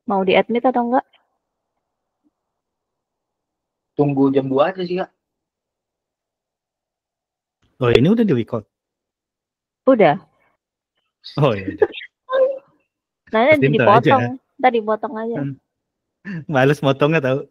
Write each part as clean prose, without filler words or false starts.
Mau di-admit atau enggak? Tunggu jam 2 aja sih, Kak. Oh, ini udah di-record. Udah. Oh, ya udah. Nah, Pasti ini ntar dipotong. aja. Ntar dipotong aja. Males motongnya tahu.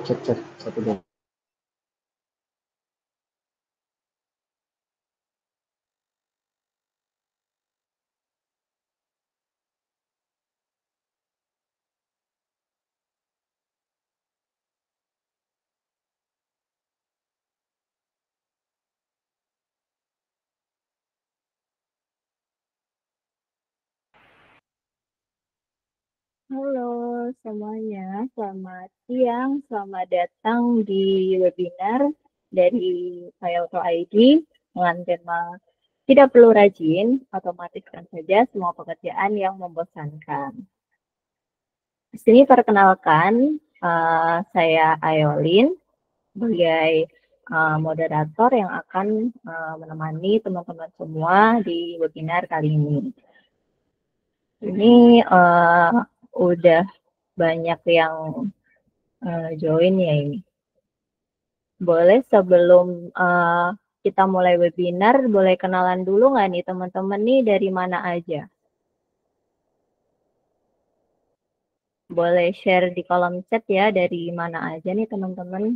chat satu dong. Halo semuanya, selamat siang, selamat datang di webinar dari Auto ID dengan tema tidak perlu rajin, otomatiskan saja semua pekerjaan yang membosankan. Di sini perkenalkan, saya Ayolin sebagai moderator yang akan menemani teman-teman semua di webinar kali ini. Ini udah banyak yang join ya ini. Boleh sebelum kita mulai webinar, boleh kenalan dulu nggak nih teman-teman nih dari mana aja? Boleh share di kolom chat ya dari mana aja nih teman-teman.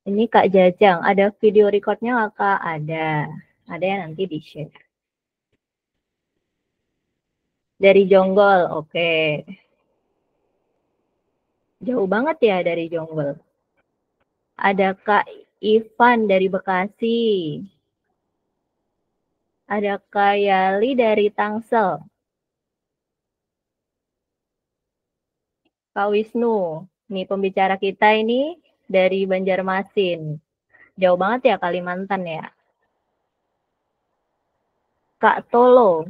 Ini Kak Jajang, ada video recordnya nggak Kak? Ada yang nanti di-share. Dari Jonggol, oke. Jauh banget ya dari Jonggol. Ada Kak Ivan dari Bekasi. Ada Kak Yali dari Tangsel. Kak Wisnu, nih pembicara kita ini dari Banjarmasin. Jauh banget ya Kalimantan ya. Kak Tolo,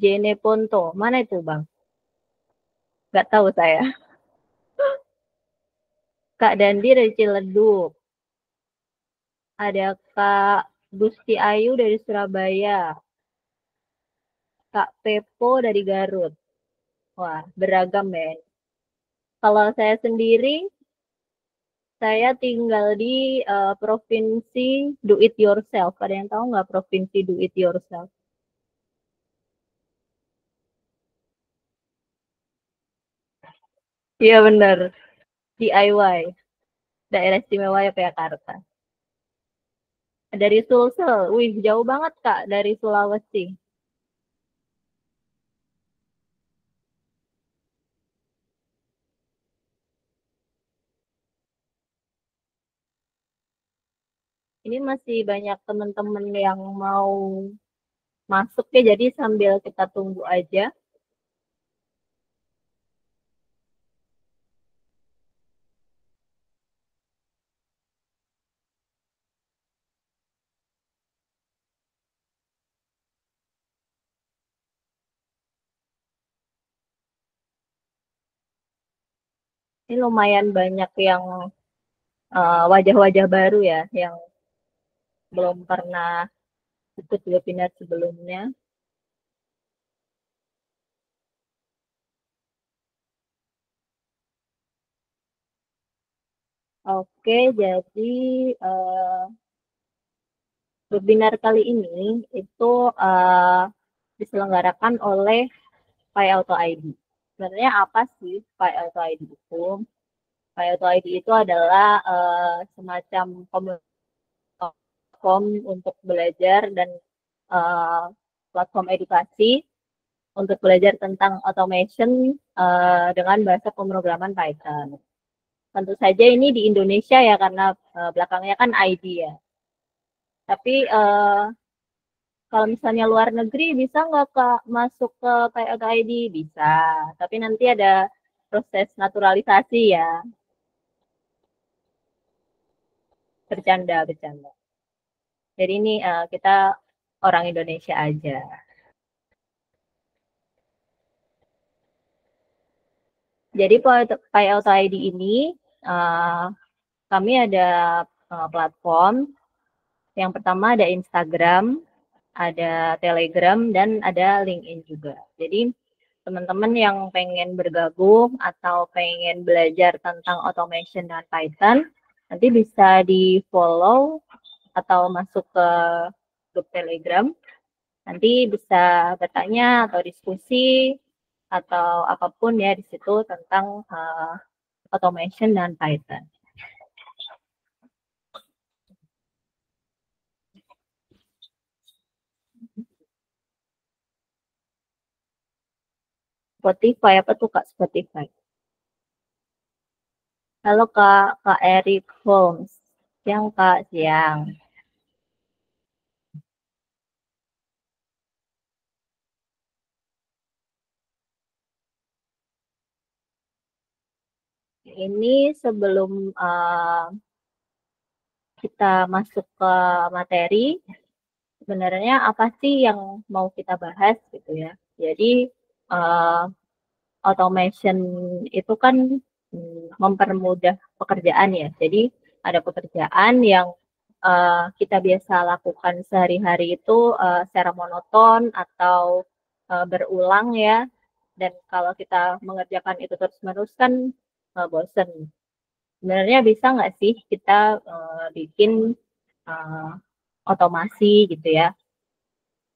Jene Ponto, mana itu Bang? Gak tahu saya. Kak Dandi dari Ciledug. Ada Kak Gusti Ayu dari Surabaya. Kak Pepo dari Garut. Wah, beragam ya. Kalau saya sendiri, saya tinggal di provinsi Do It Yourself. Ada yang tahu nggak provinsi Do It Yourself? Iya benar, DIY, Daerah Istimewa Yogyakarta. Dari Sulsel, wih jauh banget Kak dari Sulawesi. Ini masih banyak teman-teman yang mau masuk ya, jadi sambil kita tunggu aja. Ini lumayan banyak yang wajah-wajah baru ya, yang belum pernah ikut webinar sebelumnya. Oke, jadi webinar kali ini itu diselenggarakan oleh Pi Auto ID. Sebenarnya apa sih Pi Auto ID itu? Pi Auto ID itu adalah semacam platform untuk belajar dan platform edukasi untuk belajar tentang automation dengan bahasa pemrograman Python. Tentu saja ini di Indonesia ya karena belakangnya kan ID ya. Tapi kalau misalnya luar negeri bisa nggak Kak masuk ke Auto ID? Bisa. Tapi nanti ada proses naturalisasi ya. Bercanda, bercanda. Jadi ini kita orang Indonesia aja. Jadi Pi Auto ID ini kami ada platform. Yang pertama ada Instagram, ada Telegram, dan ada LinkedIn juga. Jadi teman-teman yang pengen bergabung atau pengen belajar tentang automation dan Python, nanti bisa di-follow atau masuk ke grup Telegram. Nanti bisa bertanya atau diskusi atau apapun ya di situ tentang automation dan Python. Spotify, apa tuh Kak Spotify? Halo Kak Eric Holmes. Siang Kak, siang. Ini sebelum kita masuk ke materi, sebenarnya apa sih yang mau kita bahas gitu ya. Jadi uh, automation itu kan mempermudah pekerjaan ya. Jadi ada pekerjaan yang kita biasa lakukan sehari-hari itu secara monoton atau berulang ya. Dan kalau kita mengerjakan itu terus-menerus kan bosen. Sebenarnya bisa nggak sih kita bikin uh, otomasi gitu ya?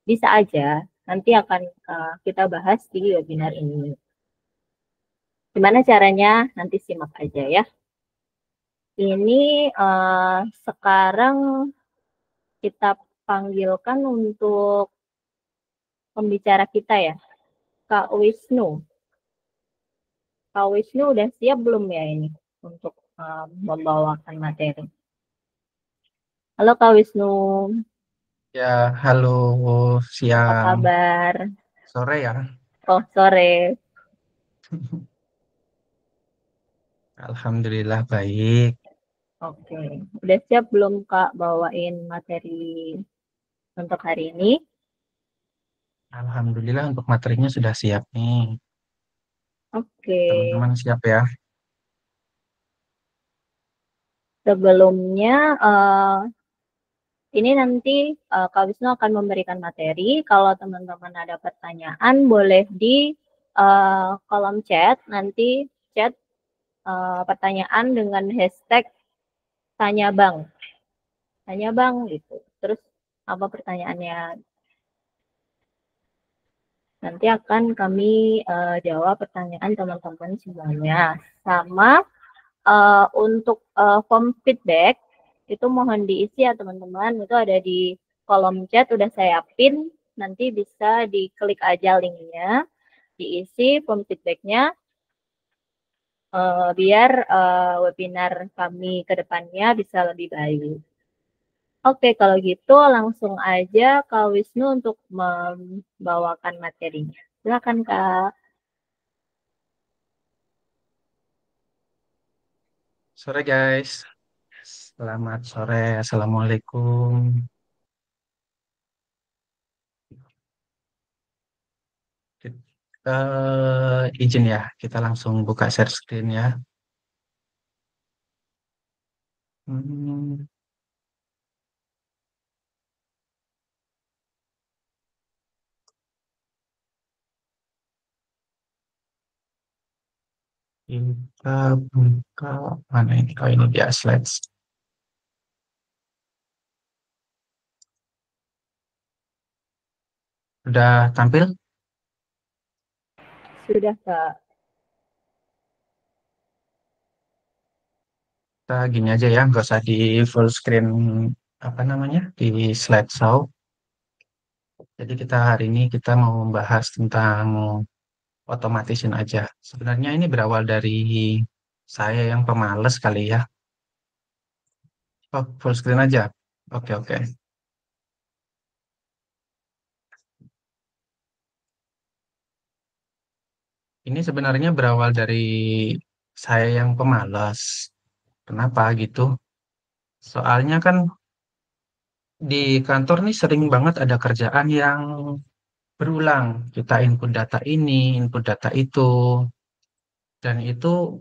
Bisa aja. Nanti akan kita bahas di webinar ini. Gimana caranya? Nanti simak aja ya. Ini sekarang kita panggilkan untuk pembicara kita ya, Kak Wisnu. Kak Wisnu udah siap belum ya ini untuk membawakan materi? Halo Kak Wisnu, Ya, halo, apa siang, kabar? sore ya. Oh, sore. Alhamdulillah baik. Oke, udah siap belum Kak bawain materi untuk hari ini? Alhamdulillah untuk materinya sudah siap nih. Oke, Teman-teman siap ya? sebelumnya ini nanti Kak Wisnu akan memberikan materi. Kalau teman-teman ada pertanyaan, boleh di kolom chat. Nanti chat pertanyaan dengan hashtag tanya bang. Tanya bang gitu. Terus apa pertanyaannya? Nanti akan kami jawab pertanyaan teman-teman semuanya. Sama untuk form feedback, itu mohon diisi ya teman-teman. Itu ada di kolom chat, udah saya pin. Nanti bisa diklik aja linknya, diisi form feedbacknya, biar webinar kami ke depannya bisa lebih baik. Oke, kalau gitu langsung aja Kak Wisnu untuk membawakan materinya. Silakan Kak. Sore guys. Selamat sore. Assalamualaikum. Izin ya, kita langsung buka share screen ya. Hmm, kita buka mana ini? Oh ini dia slides. Udah tampil? Sudah Kak. Kita gini aja ya, nggak usah di full screen apa namanya di slideshow. Jadi kita hari ini kita mau membahas tentang otomatisin aja. Sebenarnya ini berawal dari saya yang pemalas kali ya. Oh, full screen aja. Oke, oke. Ini sebenarnya berawal dari saya yang pemalas. Kenapa gitu? Soalnya kan di kantor nih sering banget ada kerjaan yang berulang. Kita input data ini, input data itu, dan itu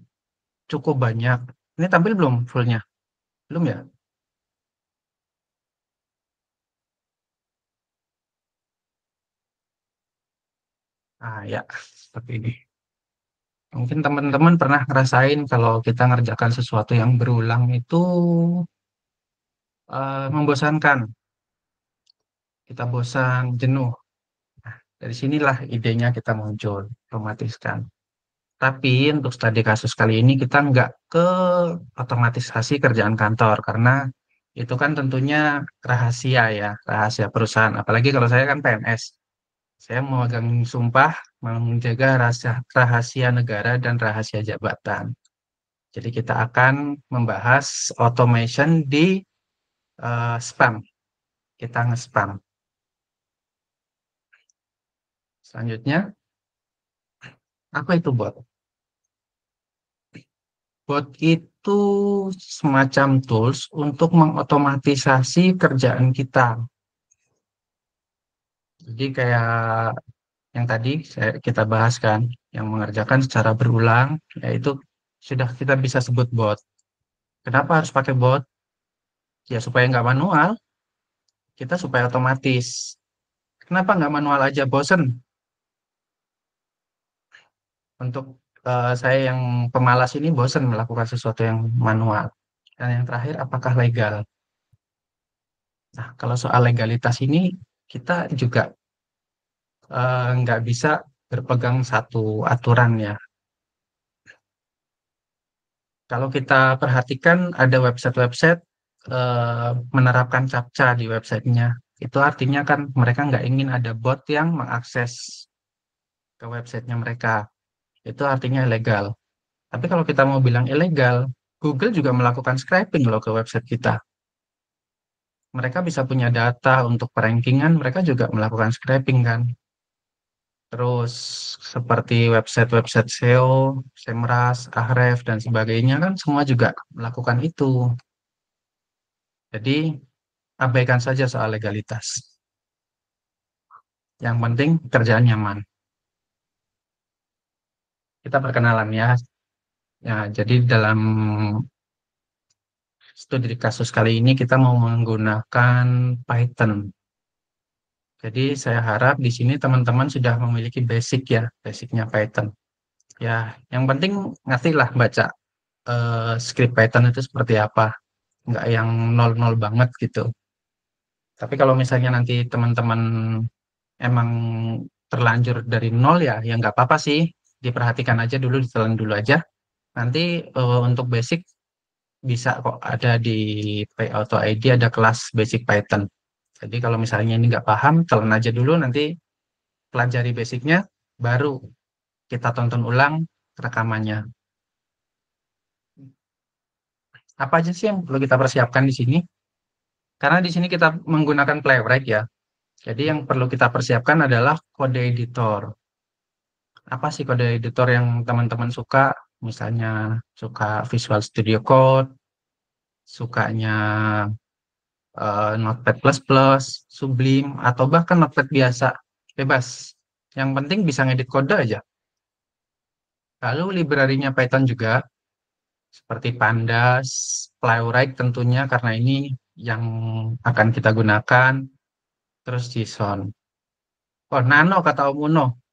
cukup banyak. Ini tampil belum fullnya? Belum ya? Ah ya, seperti ini. Mungkin teman-teman pernah ngerasain kalau kita ngerjakan sesuatu yang berulang itu membosankan. Kita bosan, jenuh. Dari sinilah idenya kita muncul, otomatiskan. Tapi untuk studi kasus kali ini kita nggak ke otomatisasi kerjaan kantor karena itu kan tentunya rahasia ya, rahasia perusahaan. Apalagi kalau saya kan PNS. Saya memegang sumpah menjaga rahasia negara dan rahasia jabatan. Jadi kita akan membahas automation di spam. Kita nge-spam. Selanjutnya, apa itu bot? Bot itu semacam tools untuk mengotomatisasi kerjaan kita. Jadi kayak yang tadi kita bahas kan, yang mengerjakan secara berulang, yaitu sudah kita bisa sebut bot. Kenapa harus pakai bot? Ya supaya nggak manual, kita supaya otomatis. Kenapa nggak manual aja? Bosen. Untuk saya yang pemalas ini bosen melakukan sesuatu yang manual. Dan yang terakhir, apakah legal? Nah, kalau soal legalitas ini, kita juga nggak bisa berpegang satu aturan ya. Kalau kita perhatikan ada website-website menerapkan CAPTCA di websitenya. Itu artinya kan mereka nggak ingin ada bot yang mengakses ke websitenya mereka. Itu artinya ilegal. Tapi kalau kita mau bilang ilegal, Google juga melakukan scraping loh ke website kita. Mereka bisa punya data untuk perankingan, mereka juga melakukan scraping kan. Terus seperti website-website SEO, Semrush, Ahrefs, dan sebagainya kan semua juga melakukan itu. Jadi abaikan saja soal legalitas. Yang penting kerjaan nyaman. Kita perkenalan ya. Ya, jadi dalam studi kasus kali ini kita mau menggunakan Python. Jadi saya harap di sini teman-teman sudah memiliki basic ya, basicnya Python. Ya, yang penting ngerti lah baca script Python itu seperti apa. Nggak yang nol-nol banget gitu. Tapi kalau misalnya nanti teman-teman emang terlanjur dari nol ya nggak apa-apa sih. Diperhatikan aja dulu, ditelan dulu aja. Nanti untuk basic bisa kok ada di PayAuto ID ada kelas basic Python. Jadi kalau misalnya ini nggak paham, telan aja dulu nanti pelajari basicnya, baru kita tonton ulang rekamannya. Apa aja sih yang perlu kita persiapkan di sini? Karena di sini kita menggunakan Playwright ya. Jadi yang perlu kita persiapkan adalah kode editor. Apa sih kode editor yang teman-teman suka? Misalnya suka Visual Studio Code, sukanya Notepad++, Sublime, atau bahkan Notepad biasa. Bebas. Yang penting bisa ngedit kode aja. Lalu library-nya Python juga, seperti Pandas, Playwright tentunya karena ini yang akan kita gunakan, terus JSON. Oh, Nano kata Om Uno.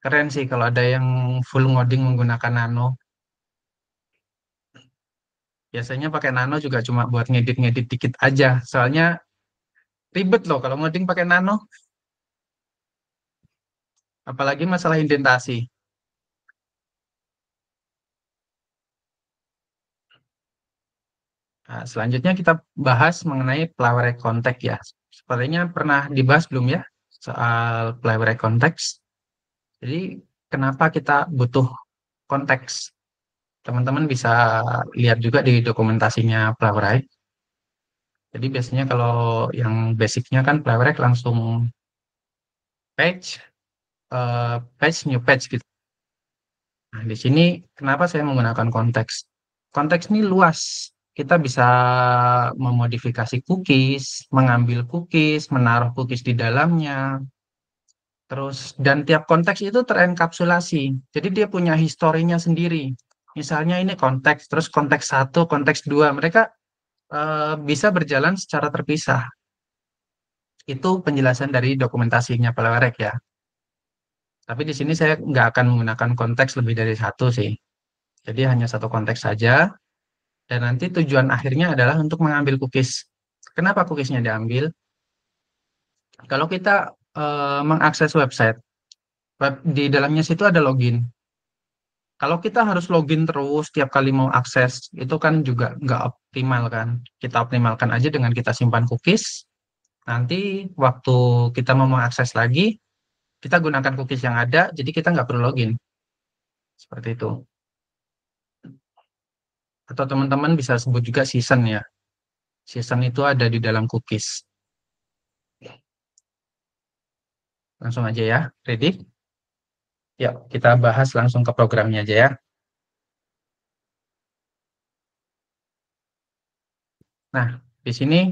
Keren sih kalau ada yang full ngoding menggunakan Nano. Biasanya pakai Nano juga cuma buat ngedit-ngedit dikit aja. Soalnya ribet loh kalau ngoding pakai Nano. Apalagi masalah indentasi. Nah, selanjutnya kita bahas mengenai Playwright Context ya. Sepertinya pernah dibahas belum ya soal Playwright Context. Jadi kenapa kita butuh konteks? Teman-teman bisa lihat juga di dokumentasinya Playwright. Jadi biasanya kalau yang basicnya kan Playwright langsung page, page, new page gitu. Nah, di sini kenapa saya menggunakan konteks? Konteks ini luas. Kita bisa memodifikasi cookies, mengambil cookies, menaruh cookies di dalamnya. Terus, dan tiap konteks itu terenkapsulasi. Jadi dia punya historinya sendiri. Misalnya ini konteks, terus konteks 1, konteks 2. Mereka bisa berjalan secara terpisah. Itu penjelasan dari dokumentasinya Playwright ya. Tapi di sini saya nggak akan menggunakan konteks lebih dari satu sih. Jadi hanya satu konteks saja. Dan nanti tujuan akhirnya adalah untuk mengambil cookies. Kenapa cookiesnya diambil? Kalau kita mengakses website, di dalamnya situ ada login. Kalau kita harus login terus tiap kali mau akses, itu kan juga nggak optimal kan. Kita optimalkan aja dengan kita simpan cookies. Nanti waktu kita mau akses lagi, kita gunakan cookies yang ada, jadi kita nggak perlu login. Seperti itu. Atau teman-teman bisa sebut juga season ya. Season itu ada di dalam cookies. Langsung aja ya, ready? Yuk, kita bahas langsung ke programnya aja ya. Nah, di sini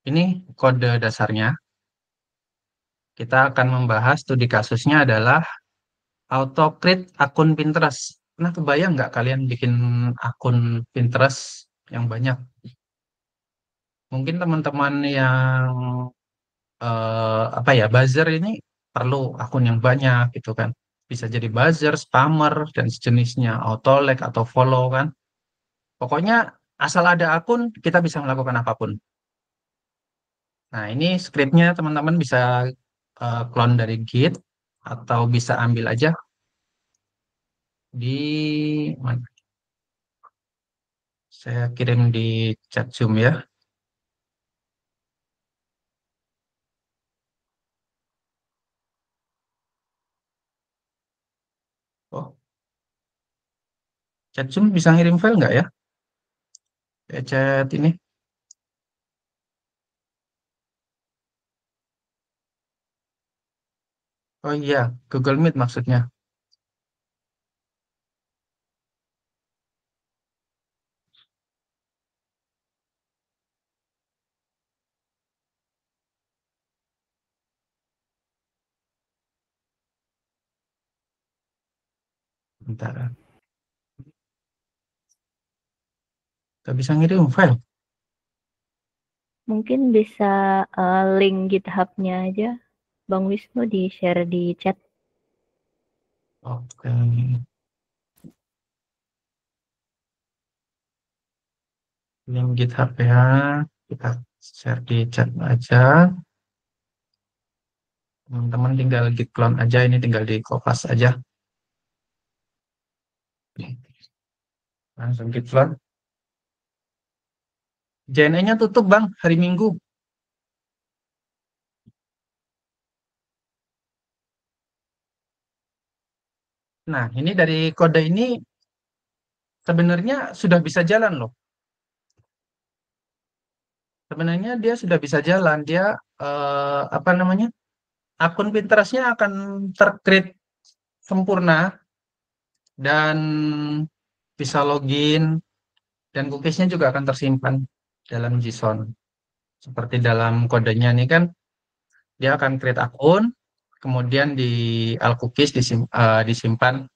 ini kode dasarnya. Kita akan membahas studi kasusnya adalah auto create akun Pinterest. Pernah kebayang nggak kalian bikin akun Pinterest yang banyak? Mungkin teman-teman yang apa ya, buzzer ini perlu akun yang banyak gitu kan. Bisa jadi buzzer, spammer, dan sejenisnya, auto like atau follow kan. Pokoknya asal ada akun, kita bisa melakukan apapun. Nah, ini scriptnya teman-teman bisa clone dari Git atau bisa ambil aja di mana? Saya kirim di chat Zoom ya. Oh, chat Zoom bisa ngirim file nggak ya? Chat ini. Oh iya, Google Meet maksudnya. Bentar. Nggak bisa ngirim file. Mungkin bisa link GitHub-nya aja, Bang Wisnu di-share di chat. Oke. Link GitHub ya. Kita share di chat aja. Teman-teman tinggal git clone aja. Ini tinggal di kopas aja. Langsung git clone. JNE-nya tutup Bang hari Minggu. Nah, ini dari kode ini sebenarnya sudah bisa jalan loh. Sebenarnya dia sudah bisa jalan. Dia apa namanya? Akun Pinterest-nya akan tercreate sempurna dan bisa login dan cookies-nya juga akan tersimpan dalam JSON. Seperti dalam kodenya ini kan dia akan create akun, kemudian di all cookies disimpan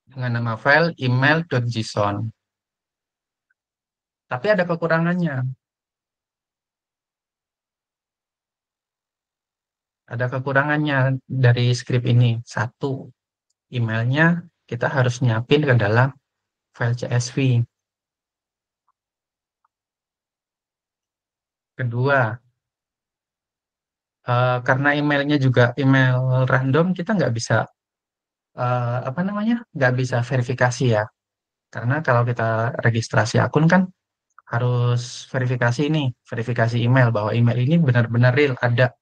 dengan nama file email.json. Tapi ada kekurangannya. Ada kekurangannya dari script ini. Satu, emailnya kita harus nyiapin ke dalam file CSV. Kedua, karena emailnya juga email random, kita nggak bisa apa namanya, nggak bisa verifikasi ya. Karena kalau kita registrasi akun kan harus verifikasi ini, verifikasi email bahwa email ini benar-benar real ada.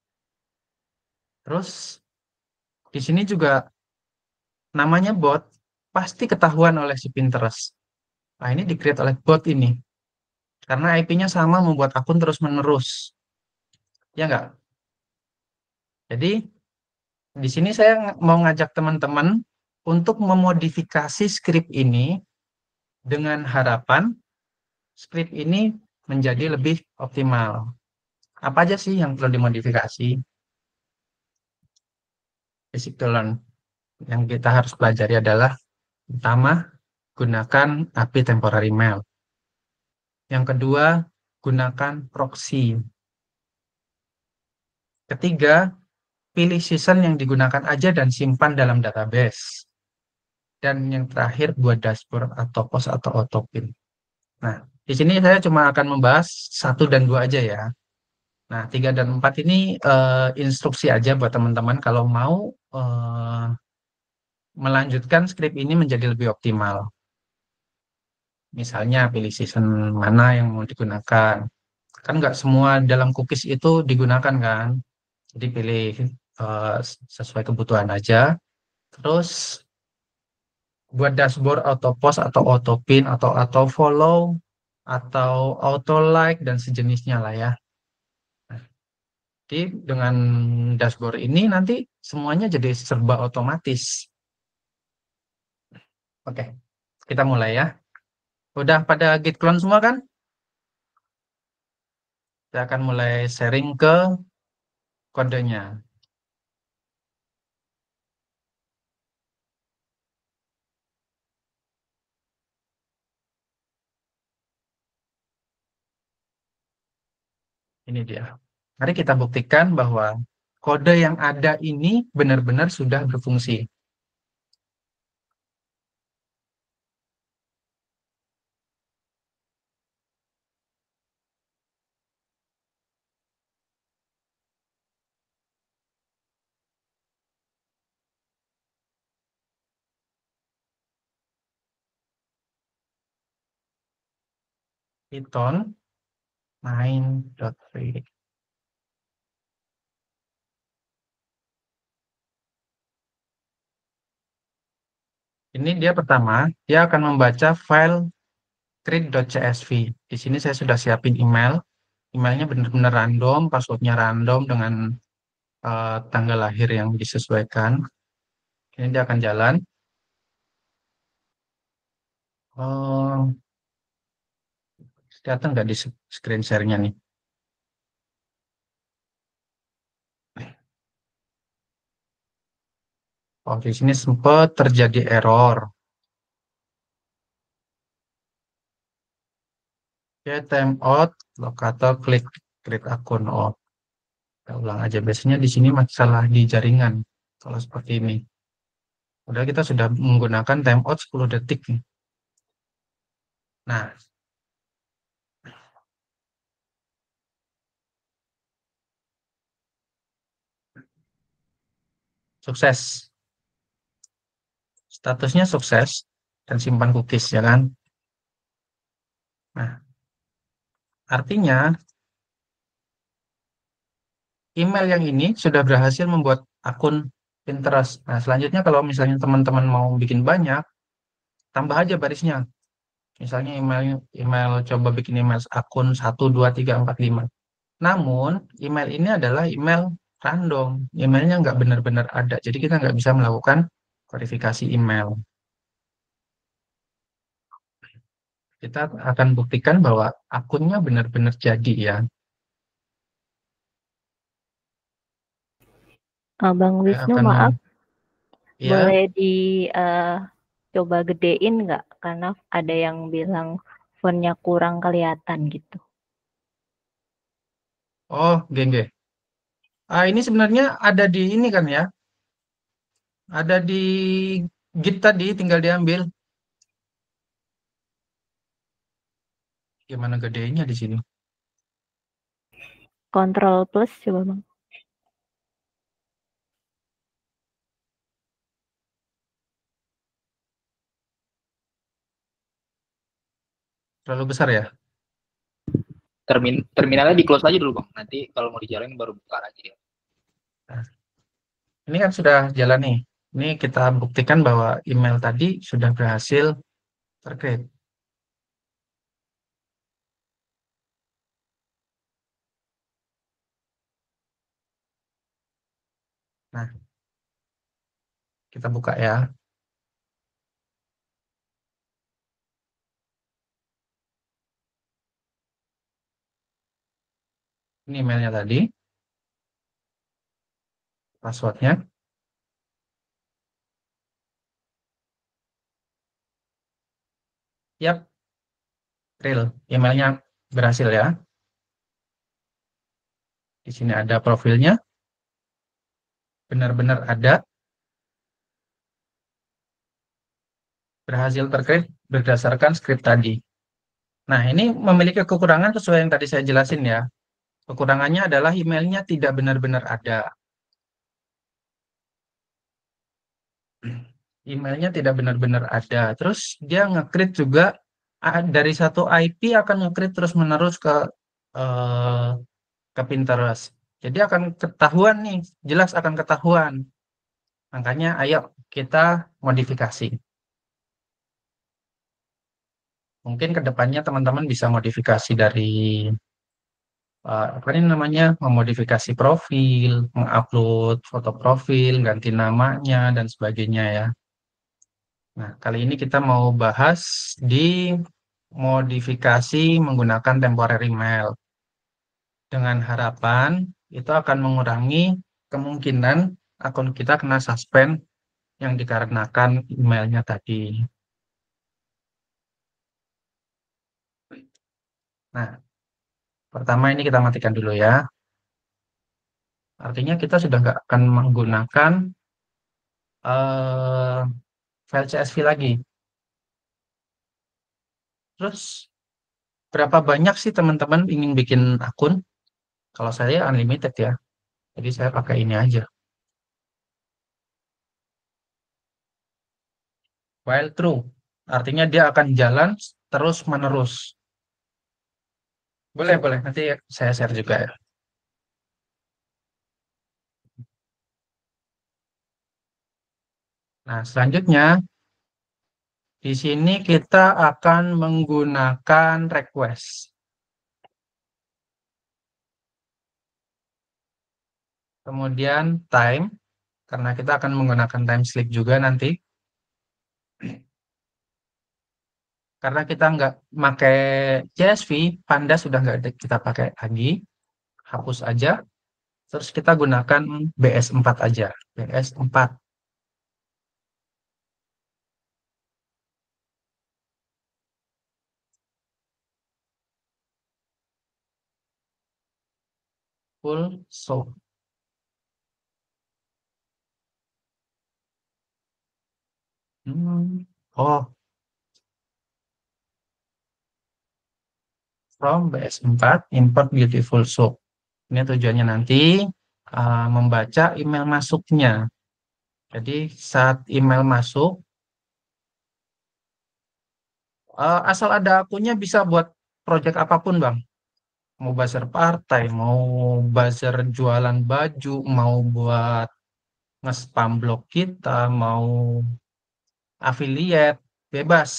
Terus di sini juga namanya bot pasti ketahuan oleh si Pinterest. Nah, ini di-create oleh bot ini. Karena IP-nya sama membuat akun terus-menerus. Ya nggak? Jadi, di sini saya mau ngajak teman-teman untuk memodifikasi script ini dengan harapan script ini menjadi lebih optimal. Apa aja sih yang perlu dimodifikasi? Basic to learn. Yang kita harus pelajari adalah pertama, gunakan API temporary mail. Yang kedua, gunakan proxy. Ketiga, pilih season yang digunakan aja dan simpan dalam database. Dan yang terakhir, buat dashboard atau post atau autopin. Nah, di sini saya cuma akan membahas 1 dan 2 aja ya. Nah, 3 dan 4 ini instruksi aja buat teman-teman kalau mau melanjutkan skrip ini menjadi lebih optimal. Misalnya pilih season mana yang mau digunakan. Kan nggak semua dalam cookies itu digunakan kan. Jadi pilih sesuai kebutuhan aja. Terus buat dashboard auto post atau auto pin atau auto follow atau auto like dan sejenisnya lah ya. Jadi dengan dashboard ini nanti semuanya jadi serba otomatis. Oke, kita mulai ya. Udah pada git clone semua kan? Saya akan mulai sharing ke kodenya. Ini dia. Mari kita buktikan bahwa kode yang ada ini benar-benar sudah berfungsi. Python main.read. Ini dia pertama, dia akan membaca file create.csv. Di sini saya sudah siapin email. Emailnya benar-benar random, passwordnya random dengan tanggal lahir yang disesuaikan. Ini dia akan jalan. Oh, kelihatan nggak di screen share-nya nih? Oh, di sini sempat terjadi error. Ya, timeout, locator, klik create akun. Oh, kita ulang aja. Biasanya di sini masalah di jaringan. Kalau seperti ini. Udah kita sudah menggunakan timeout 10 detik nih. Nah, sukses. Statusnya sukses dan simpan cookies ya kan. Nah, artinya email yang ini sudah berhasil membuat akun Pinterest. Nah, selanjutnya kalau misalnya teman-teman mau bikin banyak, tambah aja barisnya. Misalnya email coba bikin email akun 1, 2, 3, 4, 5. Namun, email ini adalah email random. Emailnya nggak benar-benar ada. Jadi kita nggak bisa melakukan verifikasi email. Kita akan buktikan bahwa akunnya benar-benar jadi ya. Bang Saya Wisnu, akan maaf, ya. boleh coba gedein nggak? Karena ada yang bilang fontnya kurang kelihatan gitu. Oh, gengge. Ini sebenarnya ada di ini kan ya. Ada di Git tadi, tinggal diambil. Gimana gedenya di sini? Control plus coba Bang. Terlalu besar ya? Terminalnya di close aja dulu bang. Nanti kalau mau dijalanin baru buka lagi dia. Nah, ini kan sudah jalan nih. Ini kita buktikan bahwa email tadi sudah berhasil tercreate. Nah, kita buka ya. Ini emailnya tadi. Passwordnya. Yap, real. Emailnya berhasil ya. Di sini ada profilnya. Benar-benar ada. Berhasil tercreate berdasarkan script tadi. Nah, ini memiliki kekurangan sesuai yang tadi saya jelasin ya. Kekurangannya adalah emailnya tidak benar-benar ada. emailnya tidak benar-benar ada. Terus dia nge-create juga dari satu IP akan nge-create terus-menerus eh, ke Pinterest. Jadi akan ketahuan nih, jelas akan ketahuan. Makanya ayo kita modifikasi. Mungkin ke depannya teman-teman bisa modifikasi dari apa ini namanya, memodifikasi profil, mengupload foto profil, ganti namanya dan sebagainya ya. Nah, kali ini kita mau bahas di modifikasi menggunakan temporary mail. Dengan harapan itu akan mengurangi kemungkinan akun kita kena suspend yang dikarenakan emailnya tadi. Nah, pertama ini kita matikan dulu ya. Artinya kita sudah nggak akan menggunakan eh, file CSV lagi. Terus, berapa banyak sih teman-teman ingin bikin akun? Kalau saya unlimited ya. Jadi saya pakai ini aja. While true. Artinya dia akan jalan terus-menerus. Boleh, boleh. Nanti saya share juga ya. Nah, selanjutnya di sini kita akan menggunakan request. Kemudian time, karena kita akan menggunakan time slip juga nanti. Karena kita nggak pakai CSV, Panda sudah nggak kita pakai lagi. Hapus aja. Terus kita gunakan BS4 aja. BS4. Full show. Oh, from BS4 import beautiful soap. Ini tujuannya nanti membaca email masuknya. Jadi saat email masuk, asal ada akunnya bisa buat project apapun, Bang. Mau buzzer partai, mau buzzer jualan baju, mau buat nge-spam blog kita, mau affiliate, bebas.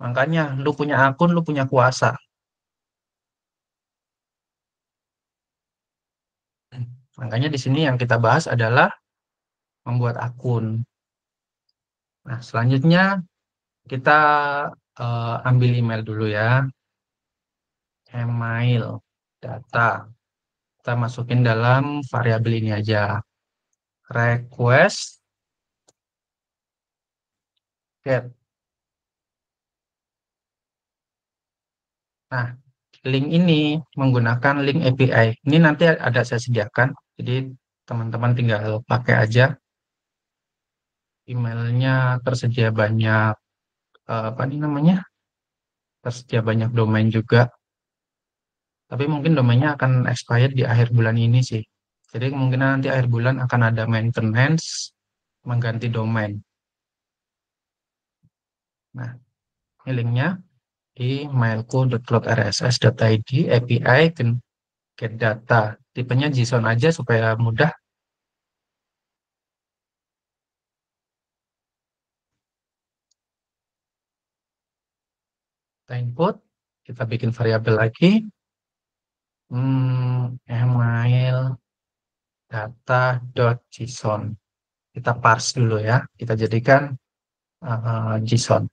Makanya lu punya akun, lu punya kuasa. Makanya di sini yang kita bahas adalah membuat akun. Nah, selanjutnya kita ambil email dulu ya. Email data. Kita masukin dalam variabel ini aja. Request get. Nah, link ini menggunakan link API. Ini nanti ada saya sediakan. Jadi teman-teman tinggal pakai aja. Emailnya tersedia banyak apa nih namanya? Tersedia banyak domain juga. Tapi mungkin domainnya akan expired di akhir bulan ini sih. Jadi kemungkinan nanti akhir bulan akan ada maintenance mengganti domain. Nah, ini linknya di mailco.cloudrss.id API get data. Tipenya JSON aja supaya mudah. Kita input, kita bikin variabel lagi. Email data.json. Kita parse dulu ya. Kita jadikan JSON.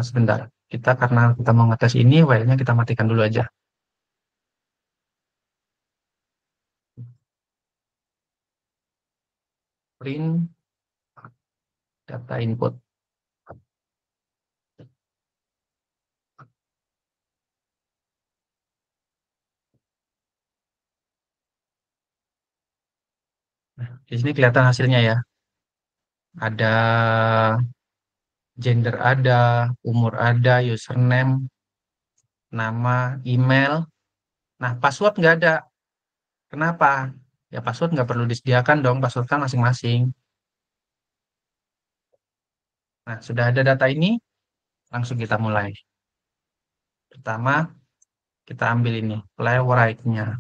Sebentar. Karena kita mau ngetes ini, file-nya kita matikan dulu aja. Print data input. Nah, di sini kelihatan hasilnya ya. Ada gender ada, umur ada, username, nama, email. Nah, password nggak ada. Kenapa? Ya password nggak perlu disediakan dong, password kan masing-masing. Nah, sudah ada data ini, langsung kita mulai. Pertama, kita ambil ini, playwright-nya.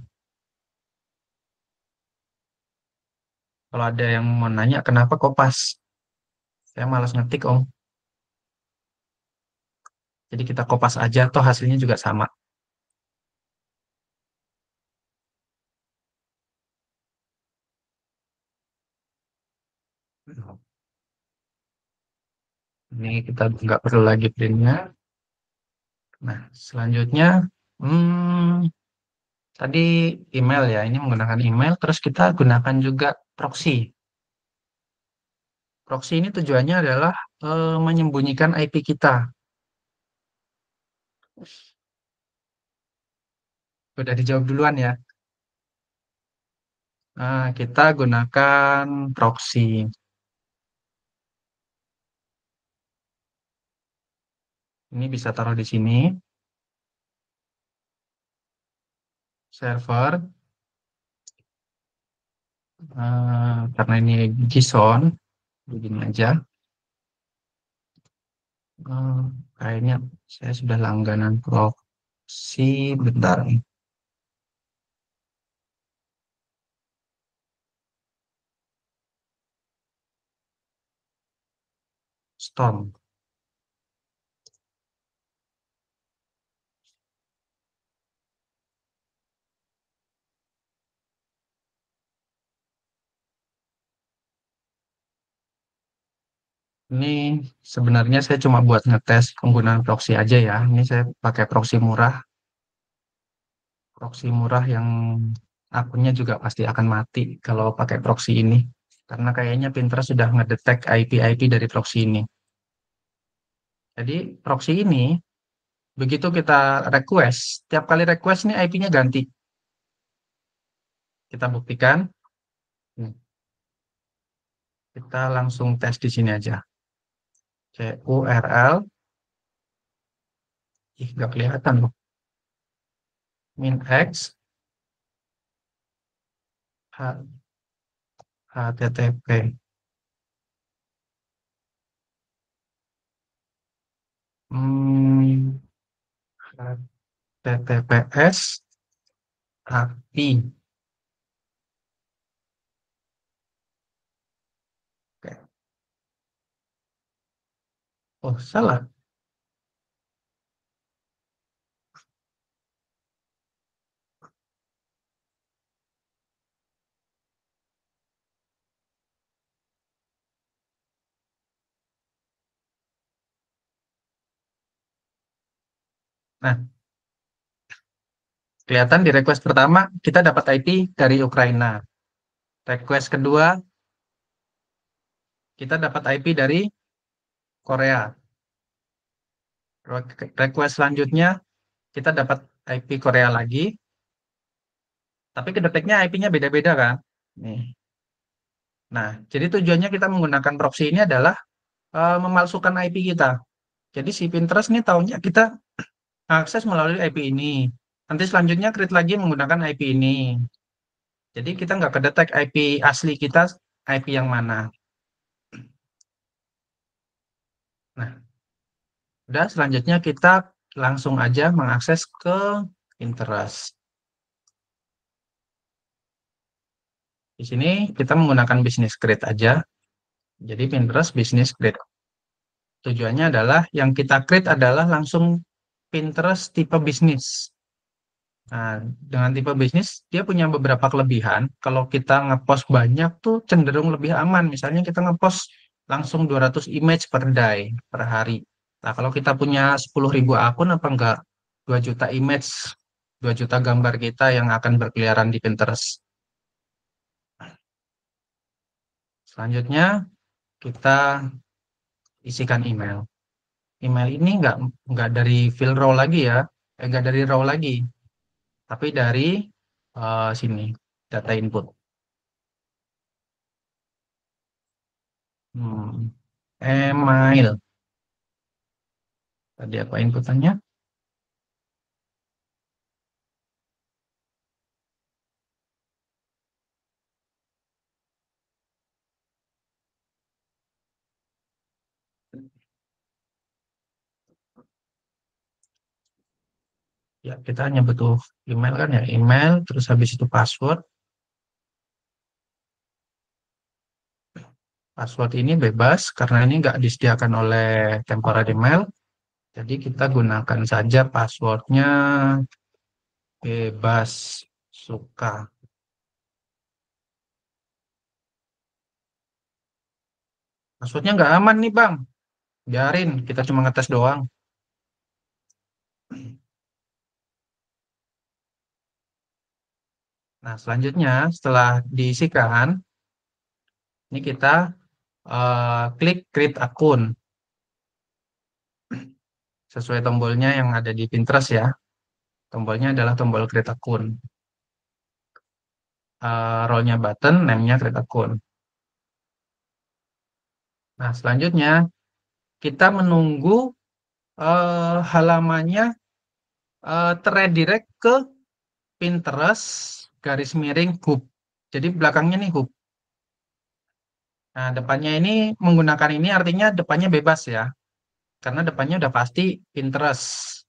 Kalau ada yang mau nanya, kenapa Kopas? Saya malas ngetik, Om. Jadi kita kopas aja, toh hasilnya juga sama. Ini kita nggak perlu lagi printnya. Nah, selanjutnya, hmm, tadi email ya, ini menggunakan email, terus kita gunakan juga proxy. Proxy ini tujuannya adalah menyembunyikan IP kita. Udah dijawab duluan ya. Nah, kita gunakan proxy. Ini bisa taruh di sini, server. Karena ini JSON, begini aja. Eh, Kayaknya saya sudah langganan proxy, bentar nih. Storm. Ini sebenarnya saya cuma buat ngetes penggunaan proxy aja ya. Ini saya pakai proxy murah yang akunnya juga pasti akan mati kalau pakai proxy ini. Karena kayaknya Pinterest sudah ngedetek IP-IP dari proxy ini. Jadi proxy ini begitu kita request, tiap kali request ini IP-nya ganti. Kita buktikan. Nih, kita langsung tes di sini aja. CURL, nggak kelihatan loh. Min-X, HTTP. Hmm, HTTPS, API. Oke. Oh, salah. Nah, kelihatan di request pertama kita dapat IP dari Ukraina. Request kedua kita dapat IP dari Korea. Request selanjutnya kita dapat IP Korea lagi, tapi kedeteknya IP-nya beda-beda kan? Nih. Nah, jadi tujuannya kita menggunakan proxy ini adalah memalsukan IP kita. Jadi si Pinterest ini tahunya kita akses melalui IP ini. Nanti selanjutnya create lagi menggunakan IP ini. Jadi kita nggak kedetek IP asli kita, IP yang mana. Nah, udah selanjutnya kita langsung aja mengakses ke Pinterest. Di sini kita menggunakan Business Grid aja. Jadi Pinterest Business Grid. Tujuannya adalah yang kita create adalah langsung Pinterest tipe bisnis. Nah, dengan tipe bisnis, dia punya beberapa kelebihan. Kalau kita ngepost banyak tuh cenderung lebih aman. Misalnya kita ngepost langsung 200 image per day, per hari. Nah, kalau kita punya 10.000 akun, apa enggak 2 juta image, 2 juta gambar kita yang akan berkeliaran di Pinterest. Selanjutnya, kita isikan email. Email ini nggak dari fill row lagi ya, nggak dari row lagi, tapi dari sini, data input. Email. Tadi apa inputannya? Ya, kita hanya butuh email kan ya, email, terus habis itu password. Password ini bebas karena ini nggak disediakan oleh temporary mail. Jadi kita gunakan saja passwordnya bebas suka. Passwordnya nggak aman nih Bang. Biarin, kita cuma ngetes doang. Nah, selanjutnya setelah diisikan, ini kita klik create akun. Sesuai tombolnya yang ada di Pinterest ya. Tombolnya adalah tombol create akun. Role-nya button, name-nya create akun. Nah, selanjutnya kita menunggu halamannya terredirect ke Pinterest garis miring hub. Jadi belakangnya nih hub. Nah, depannya ini menggunakan ini artinya depannya bebas ya. Karena depannya udah pasti Pinterest.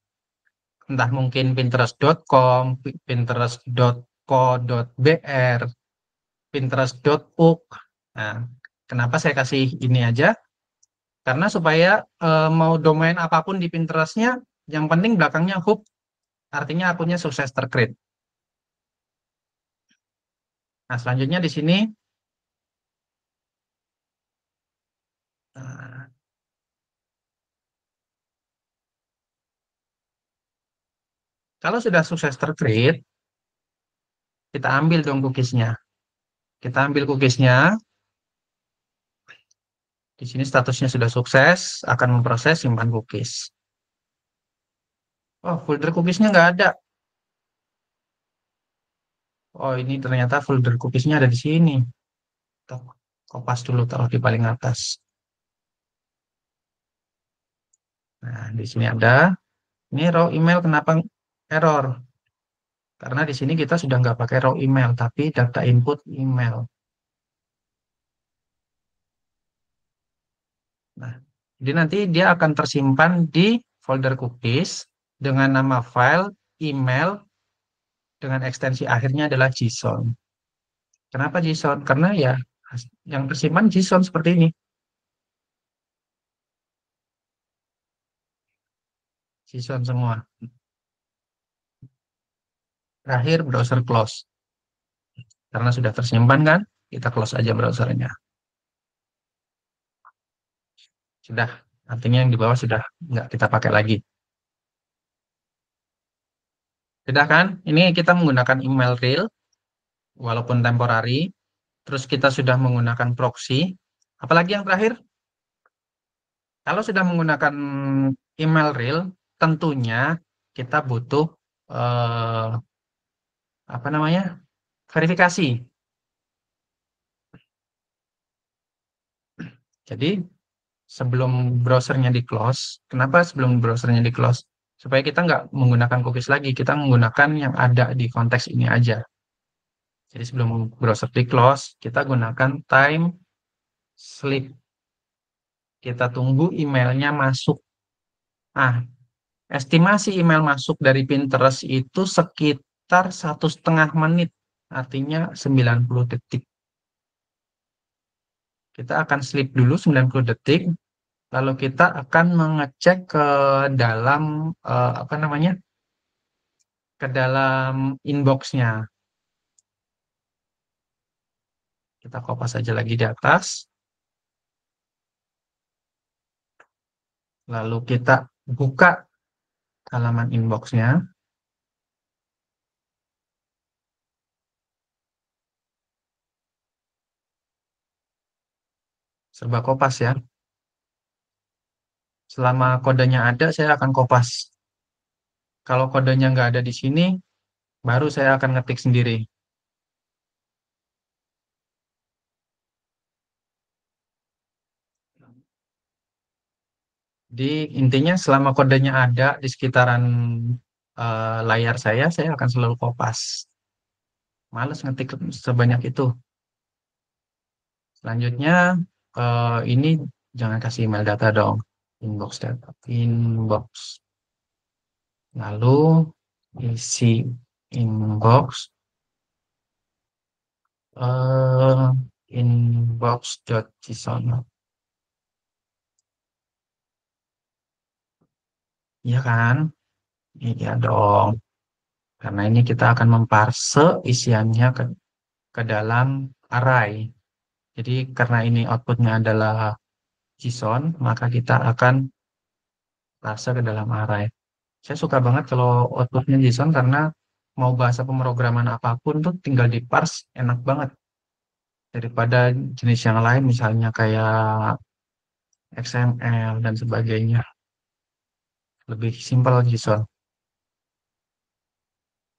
Entah mungkin pinterest.com, pinterest.co.br, pinterest.uk. Nah, kenapa saya kasih ini aja? Karena supaya mau domain apapun di Pinterest-nya, yang penting belakangnya hub, artinya akunnya sukses tercreate. Nah, selanjutnya di sini, nah, kalau sudah sukses tercreate, kita ambil dong cookies-nya. Kita ambil cookies-nya, di sini statusnya sudah sukses, akan memproses simpan cookies. Oh, folder cookies-nya nggak ada. Oh, ini ternyata folder cookies-nya ada di sini. Tuh, kopas dulu, taruh di paling atas. Nah, di sini ada. Ini raw email kenapa error? Karena di sini kita sudah nggak pakai raw email, tapi data input email. Nah, jadi nanti dia akan tersimpan di folder cookies dengan nama file email dengan ekstensi akhirnya adalah JSON. Kenapa JSON? Karena ya yang tersimpan JSON seperti ini. JSON semua. Terakhir browser close. Karena sudah tersimpan kan, kita close aja browsernya. Sudah, artinya yang di bawah sudah nggak kita pakai lagi. Sudah kan? Ini kita menggunakan email real, walaupun temporary. Terus kita sudah menggunakan proxy. Apalagi yang terakhir? Kalau sudah menggunakan email real, tentunya kita butuh eh, apa namanya? Verifikasi. Jadi sebelum browsernya di close, kenapa sebelum browsernya di close? Supaya kita nggak menggunakan cookies lagi, kita menggunakan yang ada di konteks ini aja. Jadi sebelum browser di close, kita gunakan time sleep. Kita tunggu emailnya masuk. Nah, estimasi email masuk dari Pinterest itu sekitar 1,5 menit, artinya 90 detik. Kita akan sleep dulu 90 detik, lalu kita akan mengecek ke dalam apa namanya? Ke dalam inbox-nya. Kita kopas saja lagi di atas. Lalu kita buka halaman inbox-nya. Serba kopas ya. Selama kodenya ada, saya akan kopas. Kalau kodenya nggak ada di sini, baru saya akan ngetik sendiri. Jadi intinya selama kodenya ada di sekitaran layar saya akan selalu kopas. Males ngetik sebanyak itu. Selanjutnya, ini jangan kasih email data dong. Inbox data. Inbox. Lalu isi inbox eh inbox.json. Iya kan? Iya dong. Karena ini kita akan memparse isiannya ke dalam array. Jadi karena ini outputnya adalah JSON, maka kita akan parse ke dalam array. Saya suka banget kalau outputnya JSON karena mau bahasa pemrograman apapun tuh tinggal di parse enak banget daripada jenis yang lain misalnya kayak XML dan sebagainya. Lebih simpel JSON.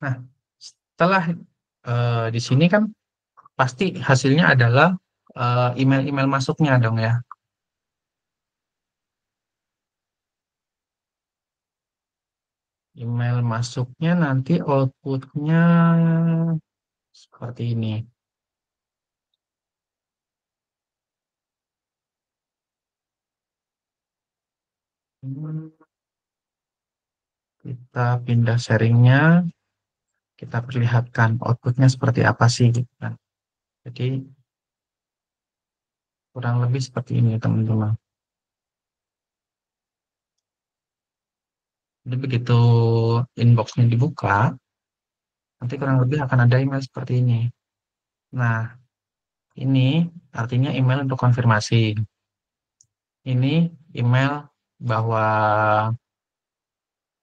Nah, setelah di sini kan pasti hasilnya adalah email-email masuknya dong ya. Email masuknya nanti outputnya seperti ini. Kita pindah sharingnya, kita perlihatkan outputnya seperti apa sih, gitu kan. Jadi kurang lebih seperti ini teman-teman. Jadi begitu inboxnya dibuka, nanti kurang lebih akan ada email seperti ini. Nah, ini artinya email untuk konfirmasi. Ini email bahwa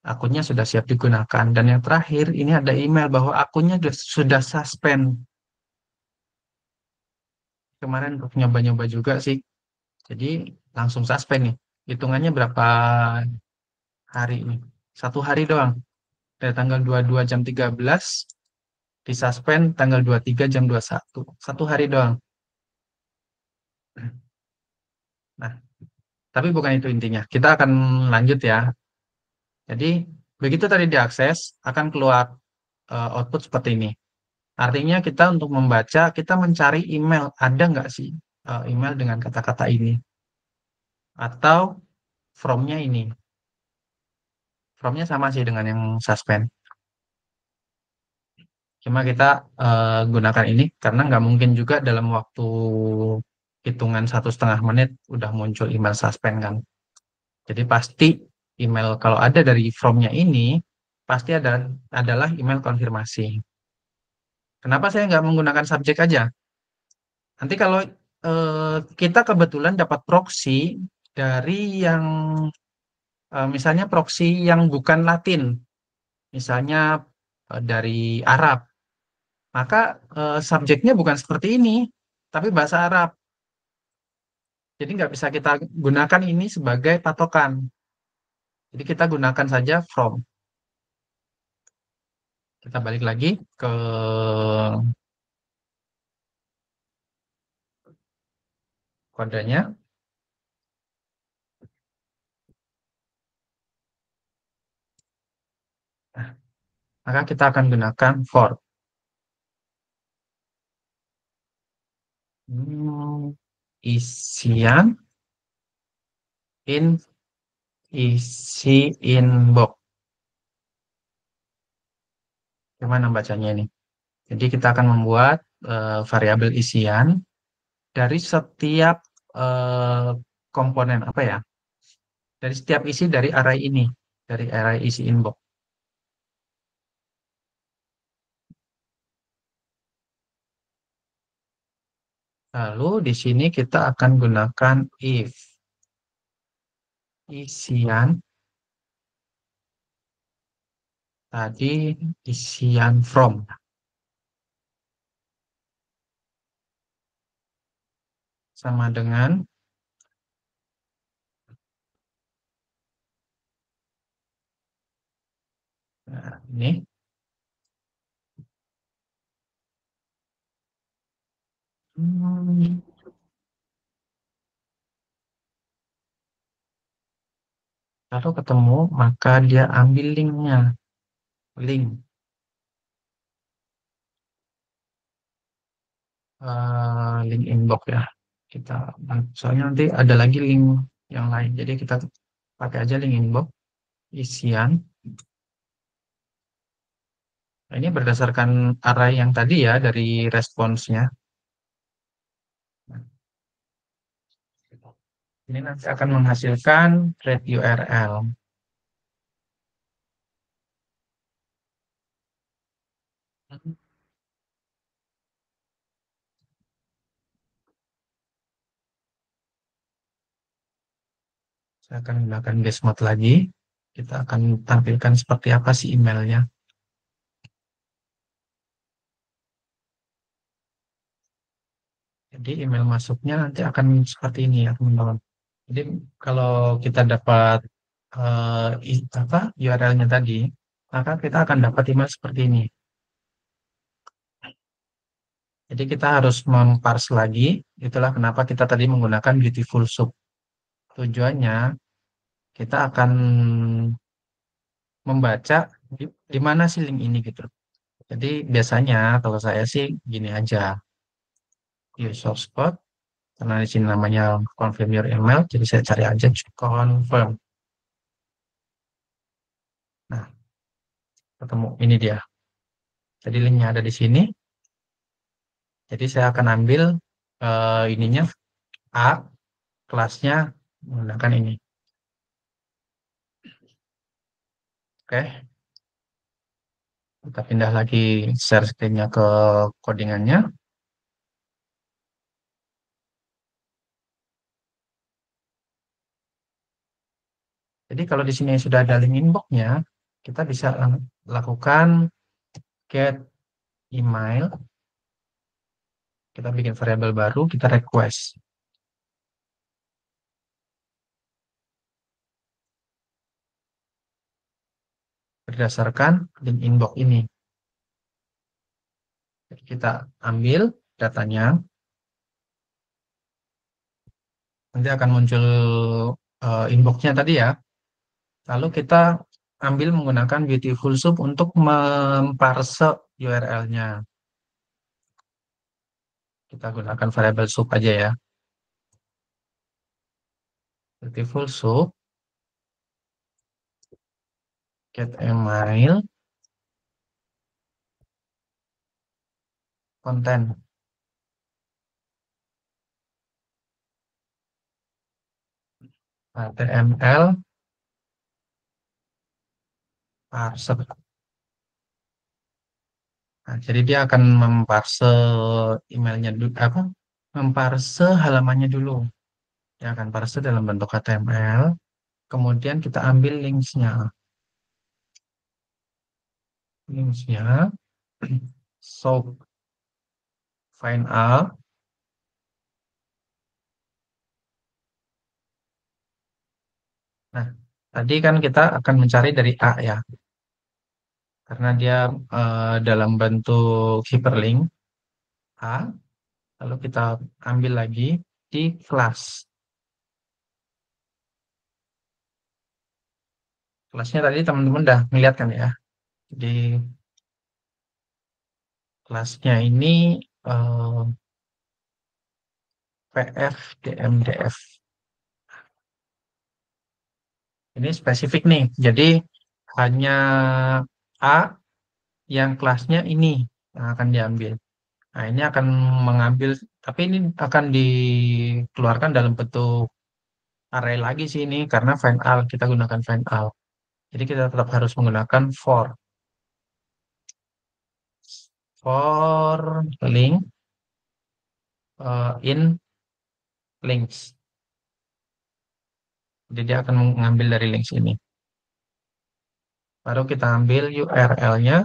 akunnya sudah siap digunakan. Dan yang terakhir, ini ada email bahwa akunnya sudah suspend. Kemarin untuk nyoba-nyoba juga sih. Jadi langsung suspend nih. Hitungannya berapa hari nih? 1 hari doang. Dari tanggal 22 jam 13, disuspend tanggal 23 jam 21. 1 hari doang. Nah, tapi bukan itu intinya. Kita akan lanjut ya. Jadi, begitu tadi diakses, akan keluar output seperti ini. Artinya kita untuk membaca, kita mencari email. Ada nggak sih email dengan kata-kata ini? Atau from-nya ini. From-nya sama sih dengan yang suspend. Cuma kita gunakan ini karena nggak mungkin juga dalam waktu hitungan 1,5 menit udah muncul email suspend kan. Jadi pasti email kalau ada dari from-nya ini, pasti adalah email konfirmasi. Kenapa saya nggak menggunakan subjek aja? Nanti kalau kita kebetulan dapat proxy dari yang misalnya proxy yang bukan Latin, misalnya dari Arab, maka subjeknya bukan seperti ini, tapi bahasa Arab. Jadi nggak bisa kita gunakan ini sebagai patokan. Jadi kita gunakan saja from. Kita balik lagi ke kodenya. Nah, maka kita akan gunakan for. Isian isi inbox. Gimana bacanya ini? Jadi kita akan membuat variabel isian dari setiap komponen apa ya? Dari setiap isi dari array ini, dari array isi inbox. Lalu di sini kita akan gunakan if isian tadi isian from sama dengan ini kalau ketemu maka dia ambil linknya, link link inbox ya. Kita soalnya nanti ada lagi link yang lain. Jadi kita pakai aja link inbox isian Nah, ini berdasarkan array yang tadi ya dari responsnya. Ini nanti akan menghasilkan thread URL. Saya akan gunakan guest mode lagi. Kita akan tampilkan seperti apa sih emailnya. Jadi email masuknya nanti akan seperti ini ya teman-teman. Jadi kalau kita dapat URL-nya tadi, maka kita akan dapat email seperti ini. Jadi kita harus memparse lagi. Itulah kenapa kita tadi menggunakan Beautiful Soup. Tujuannya kita akan membaca di mana sih link ini gitu. Jadi biasanya kalau saya sih gini aja. User spot, karena di sini namanya confirm your email, jadi saya cari aja confirm. Nah, ketemu ini dia. Jadi linknya ada di sini. Jadi saya akan ambil ininya A, kelasnya menggunakan ini. Oke. Kita pindah lagi share screen-nya ke codingannya. Jadi kalau di sini sudah ada link inbox-nya, kita bisa lakukan get email. Kita bikin variabel baru, kita request. Berdasarkan link inbox ini. Jadi kita ambil datanya. Nanti akan muncul inbox-nya tadi ya. Lalu kita ambil menggunakan Beautiful Soup untuk memparse URL-nya. Kita gunakan variabel soup aja ya. Beautiful Soup get email content. HTML parser. Nah, jadi dia akan memparse emailnya dulu, memparse halamannya dulu. Dia akan parse dalam bentuk HTML. Kemudian kita ambil links-nya. Links-nya soap find all. Nah, tadi kan kita akan mencari dari A ya. Karena dia dalam bentuk hyperlink A, lalu kita ambil lagi di kelas. Kelasnya tadi teman-teman udah melihat kan ya. Jadi kelasnya ini PF DMDF. Ini spesifik nih. Jadi hanya A yang kelasnya ini yang akan diambil. Nah, ini akan mengambil, tapi ini akan dikeluarkan dalam bentuk array lagi sih ini, karena find all, kita gunakan find all. Jadi kita tetap harus menggunakan for link in links. Jadi dia akan mengambil dari links ini. Baru kita ambil URL-nya.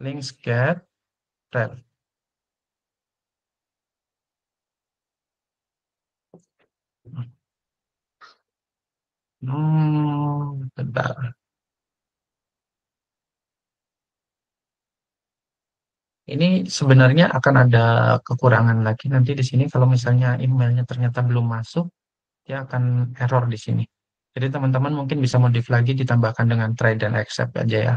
Links get thread. Bentar. Ini sebenarnya akan ada kekurangan lagi nanti di sini kalau misalnya emailnya ternyata belum masuk, dia akan error di sini. Jadi teman-teman mungkin bisa modif lagi ditambahkan dengan try dan accept aja ya.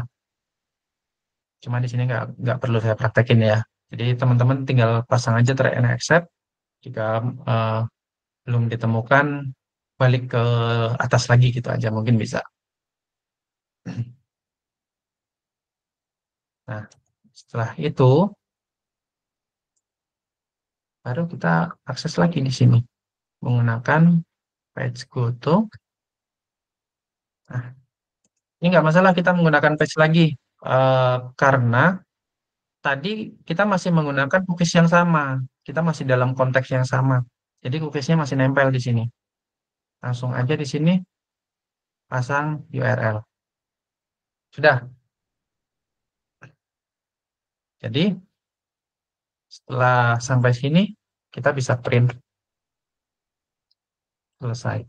Cuma di sini nggak perlu saya praktekin ya. Jadi teman-teman tinggal pasang aja try and accept. Jika belum ditemukan, balik ke atas lagi gitu aja mungkin bisa. Nah, setelah itu baru kita akses lagi di sini menggunakan page goto. Nah, ini nggak masalah kita menggunakan page lagi karena tadi kita masih menggunakan cookies yang sama. Kita masih dalam konteks yang sama. Jadi cookiesnya masih nempel di sini. Langsung aja di sini pasang URL. Sudah. Jadi setelah sampai sini kita bisa print selesai.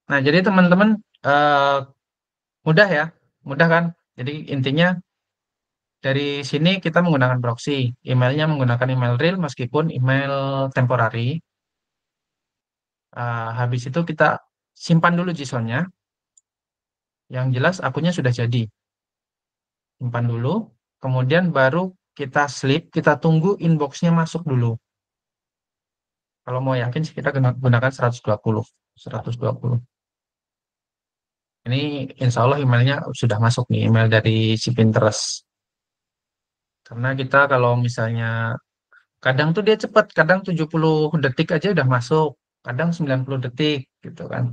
Nah, jadi teman-teman mudah ya, mudah kan? Jadi intinya dari sini kita menggunakan proxy, emailnya menggunakan email real meskipun email temporary. Habis itu kita simpan dulu JSON-nya. Yang jelas akunnya sudah jadi. Simpan dulu, kemudian baru kita slip, kita tunggu inbox-nya masuk dulu. Kalau mau yakin sih kita gunakan 120. 120. Ini insya Allah emailnya sudah masuk nih, email dari si Pinterest. Karena kita kalau misalnya, kadang tuh dia cepat, kadang 70 detik aja udah masuk, kadang 90 detik gitu kan.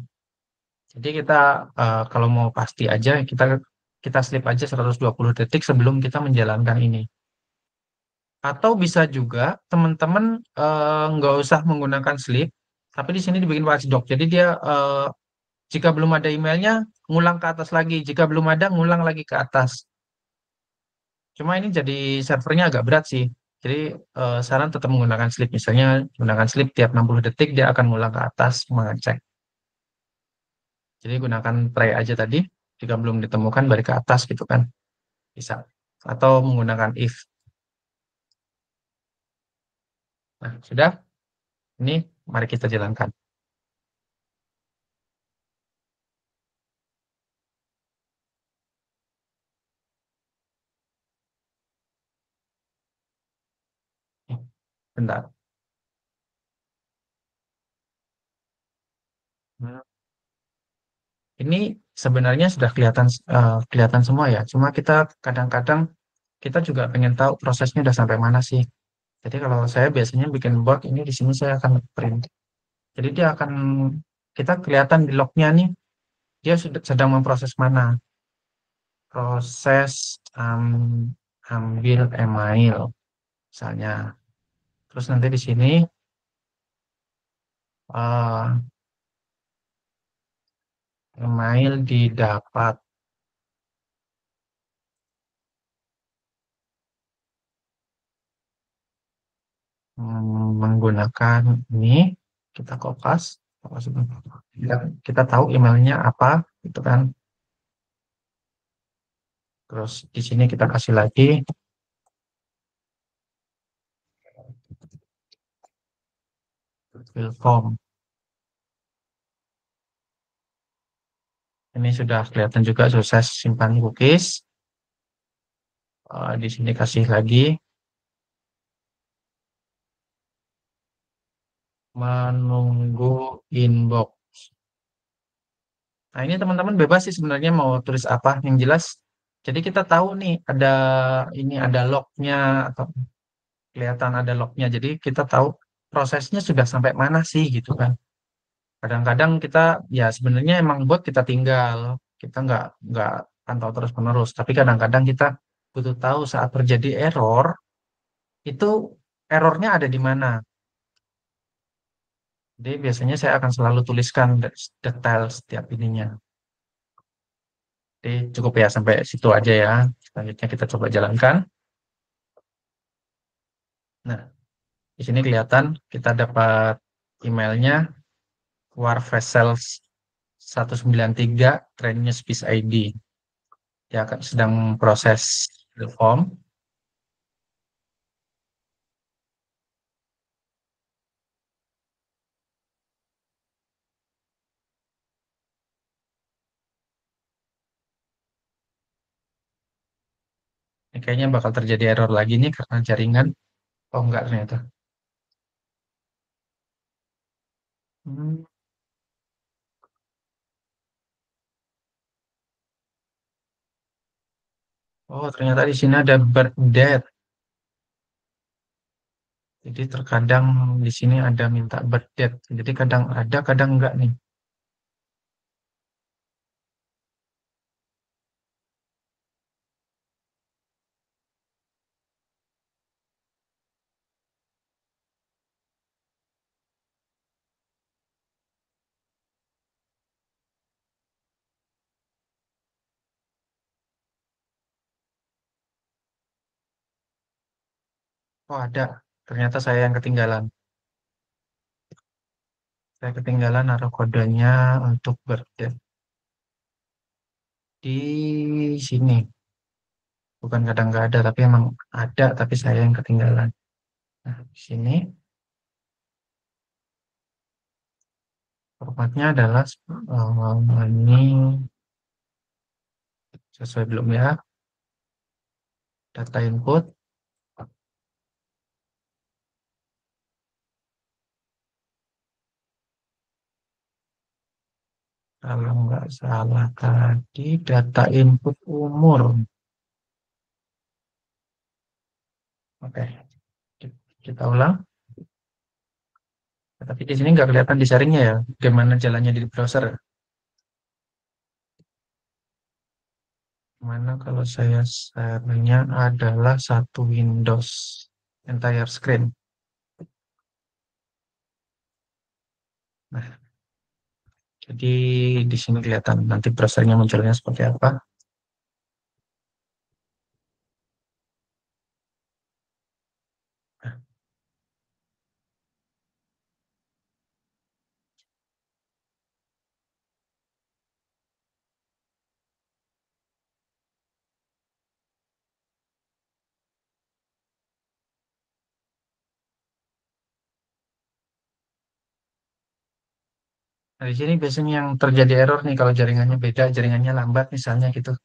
Jadi kita kalau mau pasti aja, kita slip aja 120 detik sebelum kita menjalankan ini. Atau bisa juga teman-teman nggak usah menggunakan slip, tapi di sini dibikin watchdog. Jadi dia jika belum ada emailnya, ngulang ke atas lagi. Jika belum ada, ngulang lagi ke atas. Cuma ini jadi servernya agak berat sih. Jadi saran tetap menggunakan slip. Misalnya menggunakan slip tiap 60 detik dia akan ngulang ke atas mengecek. Jadi gunakan try aja tadi. Jika belum ditemukan balik ke atas gitu kan. Bisa. Atau menggunakan if. Nah, sudah. Ini mari kita jalankan. Bentar. Hmm. Ini sebenarnya sudah kelihatan semua ya. Cuma kita kadang-kadang kita juga pengen tahu prosesnya udah sampai mana sih. Jadi kalau saya biasanya bikin bot ini di sini saya akan print. Jadi dia akan kita kelihatan di lognya nih dia sudah sedang memproses mana. Proses ambil email misalnya. Terus nanti di sini eh, email didapat. Menggunakan ini kita kopas kita tahu emailnya apa gitu kan, terus di sini kita kasih lagi fill form. Ini sudah kelihatan juga sukses simpan cookies. Di sini kasih lagi menunggu inbox. Nah, ini teman-teman bebas sih sebenarnya mau tulis apa. Yang jelas, jadi kita tahu nih ada lognya atau kelihatan ada lognya. Jadi kita tahu prosesnya sudah sampai mana sih gitu kan. Kadang-kadang kita ya sebenarnya emang buat kita tinggal, kita nggak pantau terus-menerus. Tapi kadang-kadang kita butuh tahu saat terjadi error itu errornya ada di mana. Jadi biasanya saya akan selalu tuliskan detail setiap ininya. Jadi cukup ya sampai situ aja ya. Selanjutnya kita coba jalankan. Nah, di sini kelihatan kita dapat emailnya warvessels 193 Trend News Piece ID. Ya, sedang proses the form. Ini kayaknya bakal terjadi error lagi nih karena jaringan. Oh, enggak ternyata. Hmm, Oh, ternyata di sini ada birth date. Jadi terkadang di sini ada minta birth date. Jadi kadang ada, kadang enggak nih. Oh, ada. Ternyata saya yang ketinggalan. Saya ketinggalan naruh kodenya untuk birth date di sini. Bukan kadang nggak ada, tapi emang ada, tapi saya yang ketinggalan. Nah, di sini formatnya adalah ini sesuai belum ya? Data input. Kalau nggak salah tadi data input umur. Oke, kita ulang. Tapi di sini nggak kelihatan di sharingnya ya. Gimana jalannya di browser? Mana kalau saya share-nya adalah satu Windows entire screen. Nah, jadi di sini kelihatan nanti browsernya munculnya seperti apa. Nah, di sini biasanya yang terjadi error nih kalau jaringannya beda, jaringannya lambat misalnya gitu.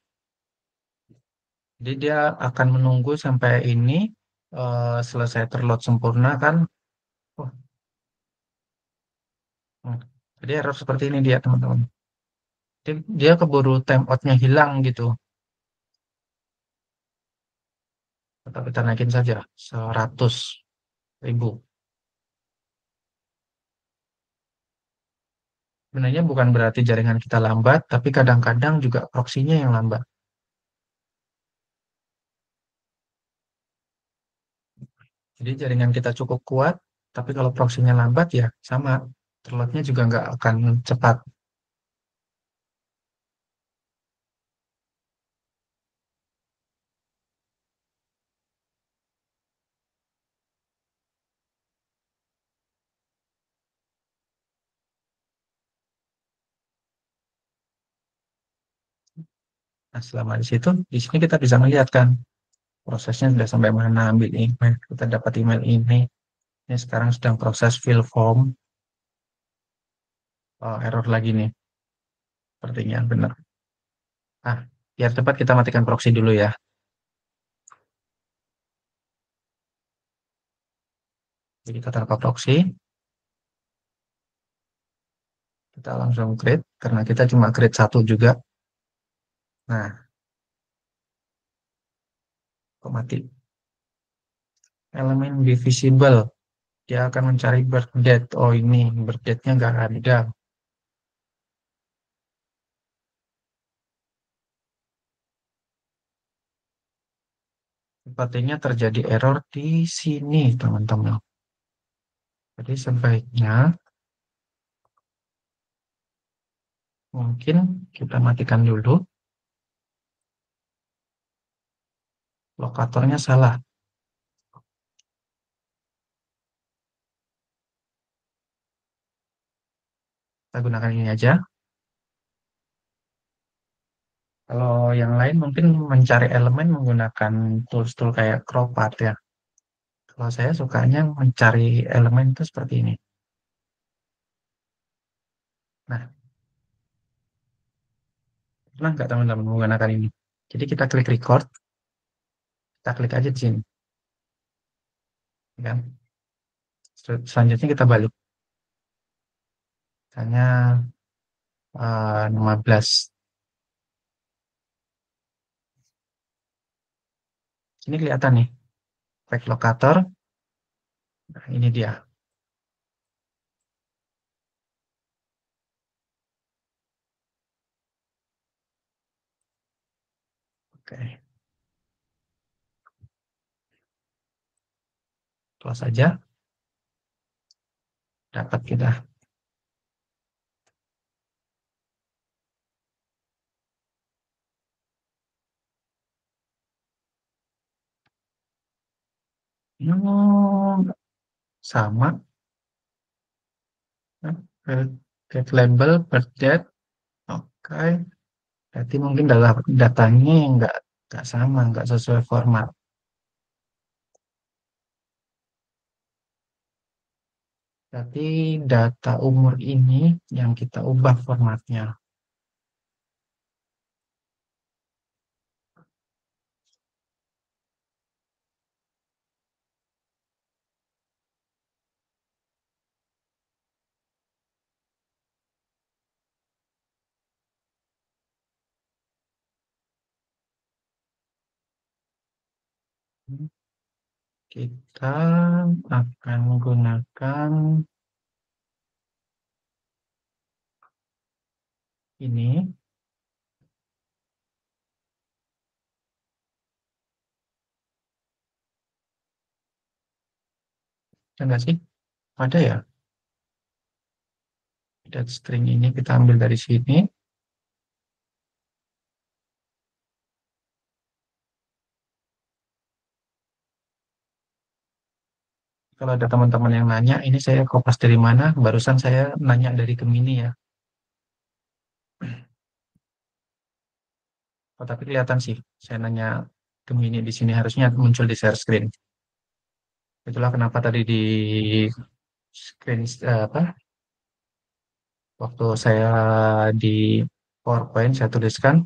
Jadi dia akan menunggu sampai ini selesai terload sempurna kan. Oh, hmm. Jadi error seperti ini dia teman-teman. Dia keburu timeoutnya hilang gitu. Atau kita naikin saja 100.000. Sebenarnya bukan berarti jaringan kita lambat, tapi kadang-kadang juga proksinya yang lambat. Jadi jaringan kita cukup kuat, tapi kalau proksinya lambat ya sama. Terloadnya juga nggak akan cepat. Nah, selama di situ, di sini kita bisa melihat kan prosesnya sudah sampai mana, ambil email, kita dapat email ini. Ini sekarang sedang proses fill form. Oh, error lagi nih, sepertinya benar. Nah, biar cepat kita matikan proxy dulu ya. Jadi kita tanpa proxy, kita langsung create, karena kita cuma create satu juga. Nah, kok mati? Elemen divisible, dia akan mencari birth date. Oh ini, birth date-nya nggak ada. Sepertinya terjadi error di sini, teman-teman. Jadi sebaiknya mungkin kita matikan dulu. Lokatornya salah. Kita gunakan ini aja. Kalau yang lain mungkin mencari elemen menggunakan tools-tool kayak Crowpat ya. Kalau saya sukanya mencari elemen itu seperti ini. Nah, pernah nggak teman-teman menggunakan ini? Jadi kita klik record, kita klik aja di sini. Kan? Selanjutnya kita balik. Misalnya 15. Ini kelihatan nih, efek lokator. Nah, ini dia. Oke, close saja. Dapat kita. Sama. Get label, birth date. Oke. Berarti mungkin datanya yang nggak sama, nggak sesuai format. Berarti data umur ini yang kita ubah formatnya. Kita akan menggunakan ini. Enggak sih? Ada ya? Data string ini kita ambil dari sini. Kalau ada teman-teman yang nanya, ini saya kopas dari mana? Barusan saya nanya dari Gemini ya. Oh, tapi kelihatan sih. Saya nanya Gemini di sini harusnya muncul di share screen. Itulah kenapa tadi di screen apa? Waktu saya di PowerPoint saya tuliskan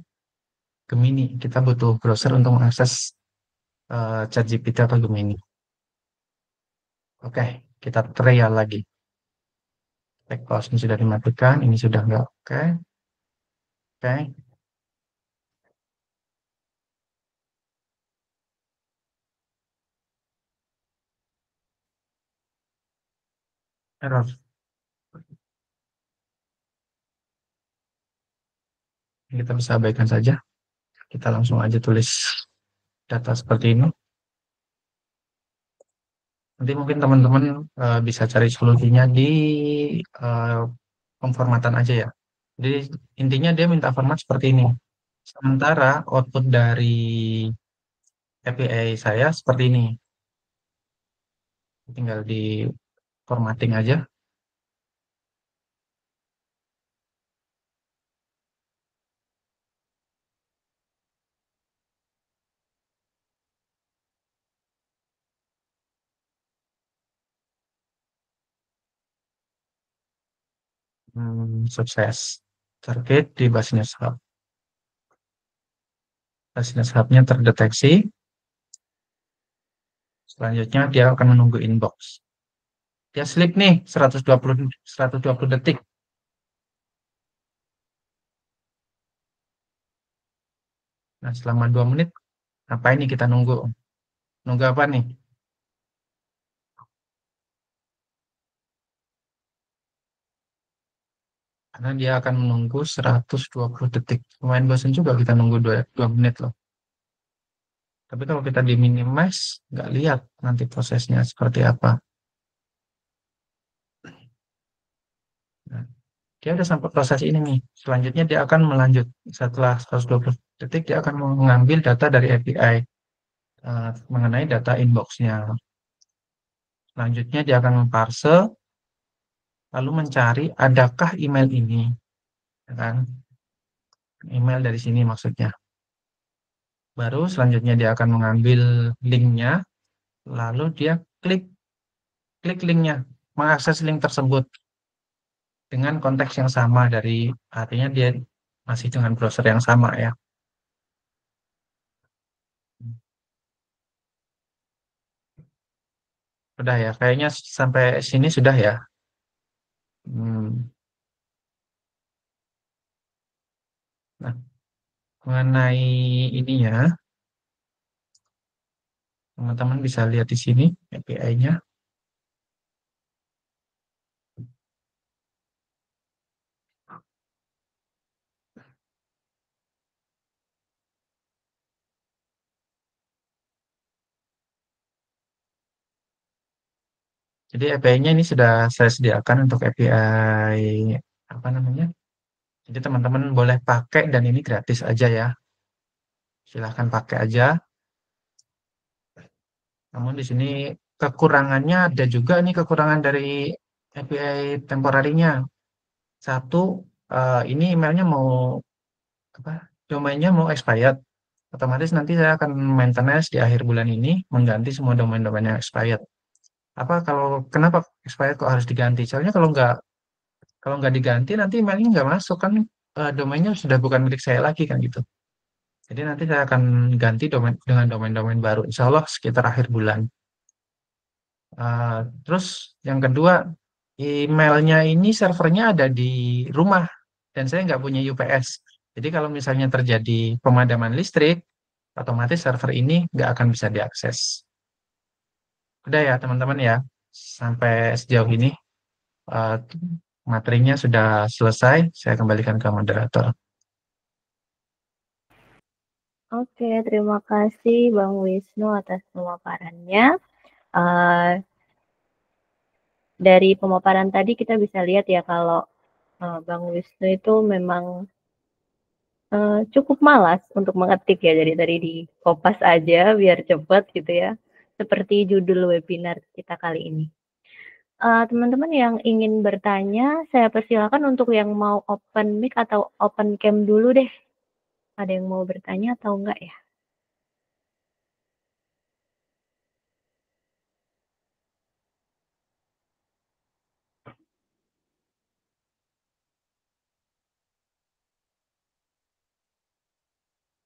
Gemini. Kita butuh browser untuk mengakses ChatGPT atau Gemini. Oke, kita trial lagi. Back pause ini sudah dimatikan, ini sudah enggak. Oke. Oke. Error. Kita bisa abaikan saja. Kita langsung aja tulis data seperti ini. Nanti mungkin teman-teman bisa cari solusinya di uh, pemformatan aja ya. Jadi intinya dia minta format seperti ini. Sementara output dari API saya seperti ini. Tinggal di formatting aja. Sukses. Target di Business Hub. Business Hub-nya terdeteksi. Selanjutnya dia akan menunggu inbox. Dia sleep nih 120 detik. Nah, selama 2 menit apa ini kita nunggu? Nunggu apa nih? Karena dia akan menunggu 120 detik. Lumayan bosan juga kita nunggu 2 menit loh. Tapi kalau kita di minimize, nggak lihat nanti prosesnya seperti apa. Nah, dia udah sampai proses ini nih. Selanjutnya dia akan melanjut. Setelah 120 detik, dia akan mengambil data dari API mengenai data inbox-nya. Selanjutnya dia akan memparse, lalu mencari adakah email ini. Ya kan? Email dari sini maksudnya. Baru selanjutnya dia akan mengambil linknya, lalu dia klik klik linknya, mengakses link tersebut dengan konteks yang sama dari artinya dia masih dengan browser yang sama ya. Sudah ya, kayaknya sampai sini sudah ya. Hmm. Nah, mengenai ini ya, Teman-teman bisa lihat di sini API-nya. Jadi API-nya ini sudah saya sediakan untuk API apa namanya? Jadi teman-teman boleh pakai dan ini gratis aja ya. Silahkan pakai aja. Namun di sini kekurangannya ada juga nih, kekurangan dari API temporarinya. Satu, ini emailnya mau apa? Domainnya mau expired. Otomatis nanti saya akan maintenance di akhir bulan ini mengganti semua domain-domain yang expired. Apa kalau kenapa expired kok harus diganti? Soalnya kalau nggak diganti nanti emailnya nggak masuk kan, domainnya sudah bukan milik saya lagi kan gitu. Jadi nanti saya akan ganti domain dengan domain-domain baru. Insya Allah sekitar akhir bulan. Terus yang kedua, emailnya ini servernya ada di rumah dan saya nggak punya UPS. Jadi kalau misalnya terjadi pemadaman listrik, otomatis server ini nggak akan bisa diakses. Udah ya teman-teman ya, sampai sejauh ini eh, materinya sudah selesai. Saya kembalikan ke moderator. Oke, terima kasih Bang Wisnu atas pemaparannya. Dari pemaparan tadi kita bisa lihat ya kalau Bang Wisnu itu memang cukup malas untuk mengetik ya, jadi tadi di kopas aja biar cepat gitu ya, seperti judul webinar kita kali ini. Teman-teman yang ingin bertanya, saya persilakan untuk yang mau open mic atau open cam dulu deh. Ada yang mau bertanya atau enggak ya?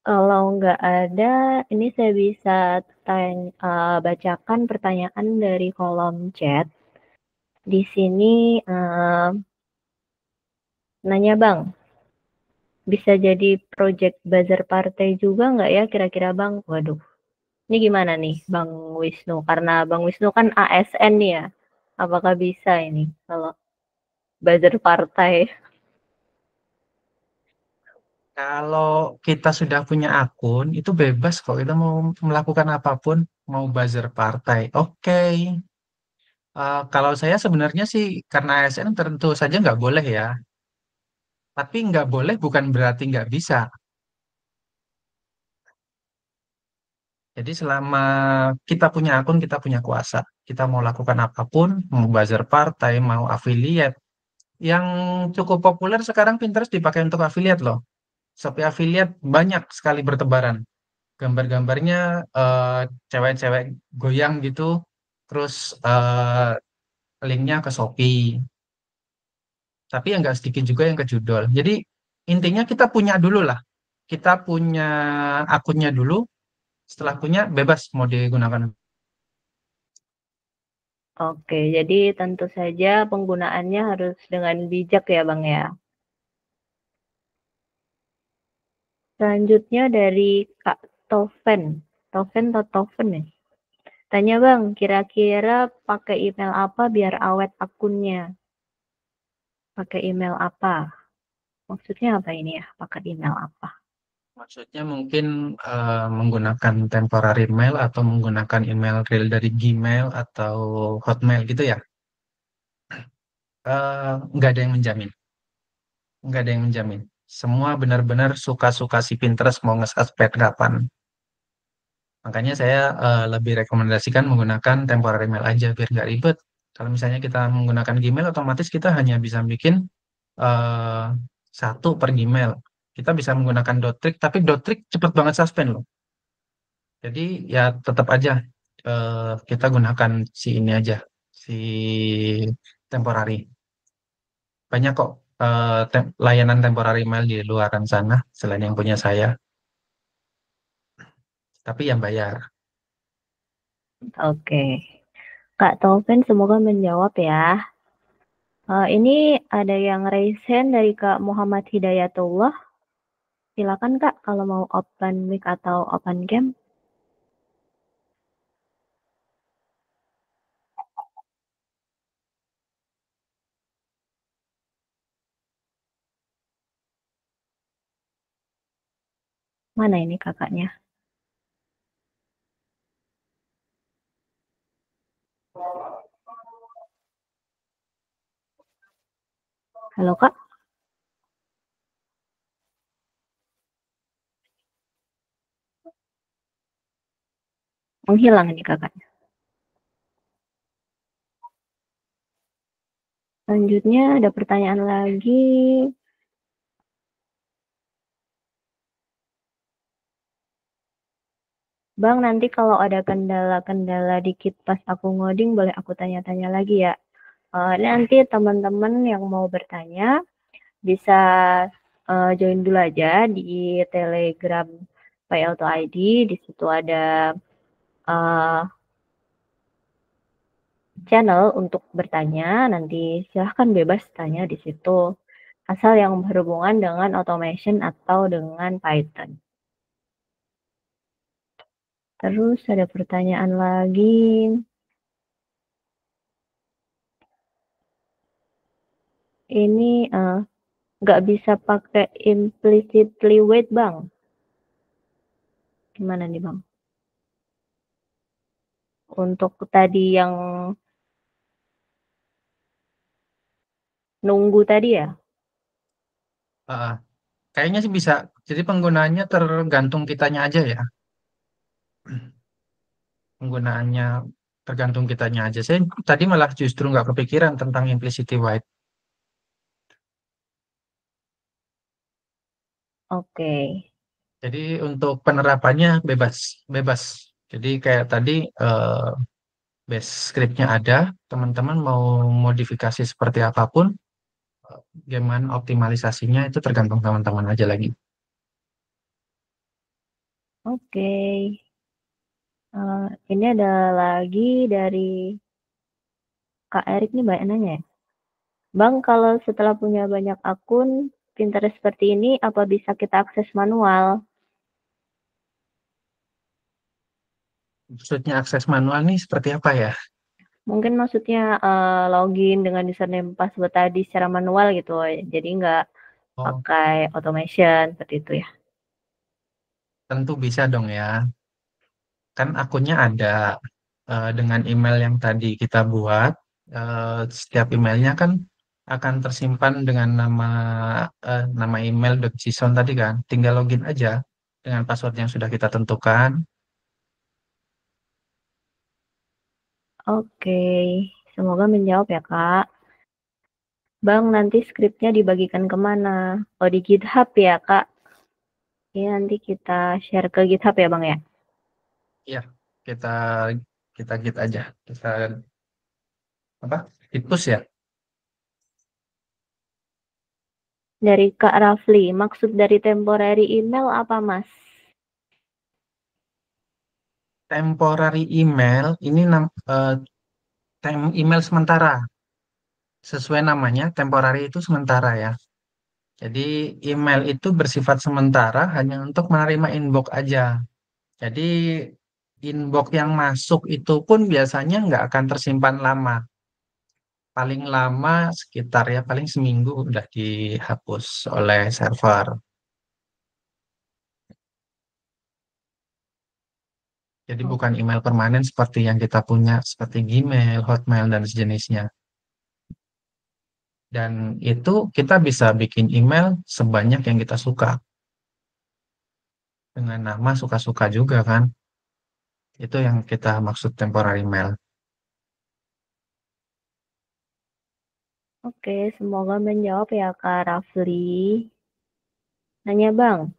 Kalau nggak ada, ini saya bisa bacakan pertanyaan dari kolom chat. Di sini nanya Bang, bisa jadi project buzzer partai juga nggak ya kira-kira Bang? Waduh, ini gimana nih Bang Wisnu? Karena Bang Wisnu kan ASN nih ya. Apakah bisa ini kalau buzzer partai? Kalau kita sudah punya akun, itu bebas kok. Kita mau melakukan apapun, mau buzzer partai. Oke. Kalau saya sebenarnya sih, karena ASN tentu saja nggak boleh ya. Tapi nggak boleh bukan berarti nggak bisa. Jadi selama kita punya akun, kita punya kuasa. Kita mau lakukan apapun, mau buzzer partai, mau affiliate. Yang cukup populer sekarang Pinterest dipakai untuk affiliate loh. Shopee affiliate banyak sekali bertebaran. Gambar-gambarnya cewek-cewek goyang gitu, terus linknya ke Shopee. Tapi yang nggak sedikit juga yang ke judul. Jadi intinya kita punya dulu lah. Kita punya akunnya dulu. Setelah punya bebas mau digunakan. Oke, jadi tentu saja penggunaannya harus dengan bijak ya Bang ya. Selanjutnya dari Kak Toven. Toven atau Toven ya? Tanya Bang, kira-kira pakai email apa biar awet akunnya? Pakai email apa? Maksudnya apa ini ya? Pakai email apa? Maksudnya mungkin menggunakan temporary mail atau menggunakan email real dari Gmail atau Hotmail gitu ya. Nggak ada yang menjamin. Nggak ada yang menjamin. Semua benar-benar suka-suka si Pinterest mau nge-suspend kapan. Makanya saya lebih rekomendasikan menggunakan temporary mail aja biar nggak ribet. Kalau misalnya kita menggunakan Gmail, otomatis kita hanya bisa bikin eh, satu per Gmail. Kita bisa menggunakan Dotrik, tapi Dotrik cepet banget suspend loh. Jadi ya tetap aja kita gunakan si ini aja, si temporary. Banyak kok layanan temporary mail di luaran sana selain yang punya saya, tapi yang bayar. Oke. Kak Taufan semoga menjawab ya. Ini ada yang raise hand dari Kak Muhammad Hidayatullah. Silakan Kak kalau mau open mic atau open cam. Mana ini kakaknya? Halo Kak? Menghilang ini kakaknya. Selanjutnya ada pertanyaan lagi. Bang, nanti kalau ada kendala-kendala dikit pas aku ngoding, boleh aku tanya-tanya lagi ya. Nanti teman-teman yang mau bertanya bisa join dulu aja di Telegram PLTO ID. Di situ ada uh, channel untuk bertanya. Nanti silahkan bebas tanya di situ. Asal yang berhubungan dengan automation atau dengan Python. Terus ada pertanyaan lagi. Ini nggak bisa pakai implicitly wait, Bang. Gimana nih, Bang? Untuk tadi yang nunggu tadi ya? Ah, kayaknya sih bisa. Jadi penggunaannya tergantung kitanya aja ya. Penggunaannya tergantung kitanya aja. Saya tadi malah justru nggak kepikiran tentang implicity wait. Oke. Jadi untuk penerapannya bebas, bebas. Jadi kayak tadi base script-nya ada, teman-teman mau modifikasi seperti apapun, gimana optimalisasinya itu tergantung teman-teman aja lagi. Oke. Ini ada lagi dari Kak Erik nih banyak nanya ya. Bang, kalau setelah punya banyak akun Pinterest seperti ini, apa bisa kita akses manual? Maksudnya akses manual nih seperti apa ya? Mungkin maksudnya login dengan username password tadi secara manual gitu. Jadi nggak Oh, pakai automation seperti itu ya. tentu bisa dong ya. Kan akunnya ada dengan email yang tadi kita buat. Setiap emailnya kan akan tersimpan dengan nama email.json tadi kan. Tinggal login aja dengan password yang sudah kita tentukan. Oke, semoga menjawab ya Kak. Bang, nanti skripnya dibagikan kemana? Oh, di GitHub ya Kak? Ini nanti kita share ke GitHub ya Bang ya? Ya, kita kita git aja. Kita apa? Git push ya. Dari Kak Rafli, maksud dari temporary email apa Mas? Temporary email ini email sementara. Sesuai namanya, temporary itu sementara ya. Jadi email itu bersifat sementara hanya untuk menerima inbox aja. Jadi inbox yang masuk itu pun biasanya nggak akan tersimpan lama. Paling lama sekitar ya paling seminggu udah dihapus oleh server. Jadi bukan email permanen seperti yang kita punya seperti Gmail, Hotmail dan sejenisnya. Dan itu kita bisa bikin email sebanyak yang kita suka. Dengan nama suka-suka juga kan. Itu yang kita maksud temporary mail. Oke, semoga menjawab ya Kak Rafli. Nanya Bang,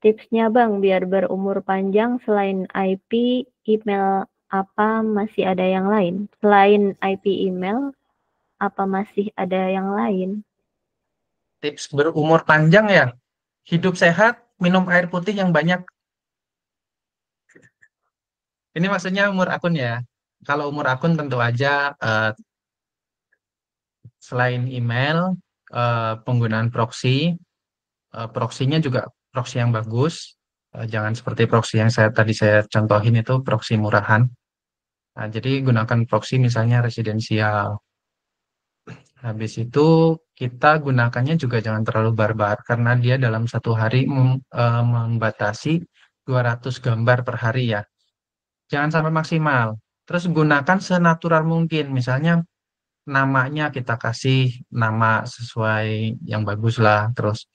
tipsnya Bang biar berumur panjang selain IP, email apa masih ada yang lain? Selain IP email, apa masih ada yang lain? Tips berumur panjang ya, hidup sehat, minum air putih yang banyak. Ini maksudnya umur akun ya. Kalau umur akun tentu aja selain email, penggunaan proxy, proxy-nya juga proxy yang bagus. Jangan seperti proxy yang tadi saya contohin itu proxy murahan. Nah, jadi gunakan proxy misalnya residensial. Habis itu kita gunakannya juga jangan terlalu barbar karena dia dalam satu hari membatasi 200 gambar per hari ya. Jangan sampai maksimal. Terus gunakan senatural mungkin. Misalnya namanya kita kasih nama sesuai yang bagus lah. Terus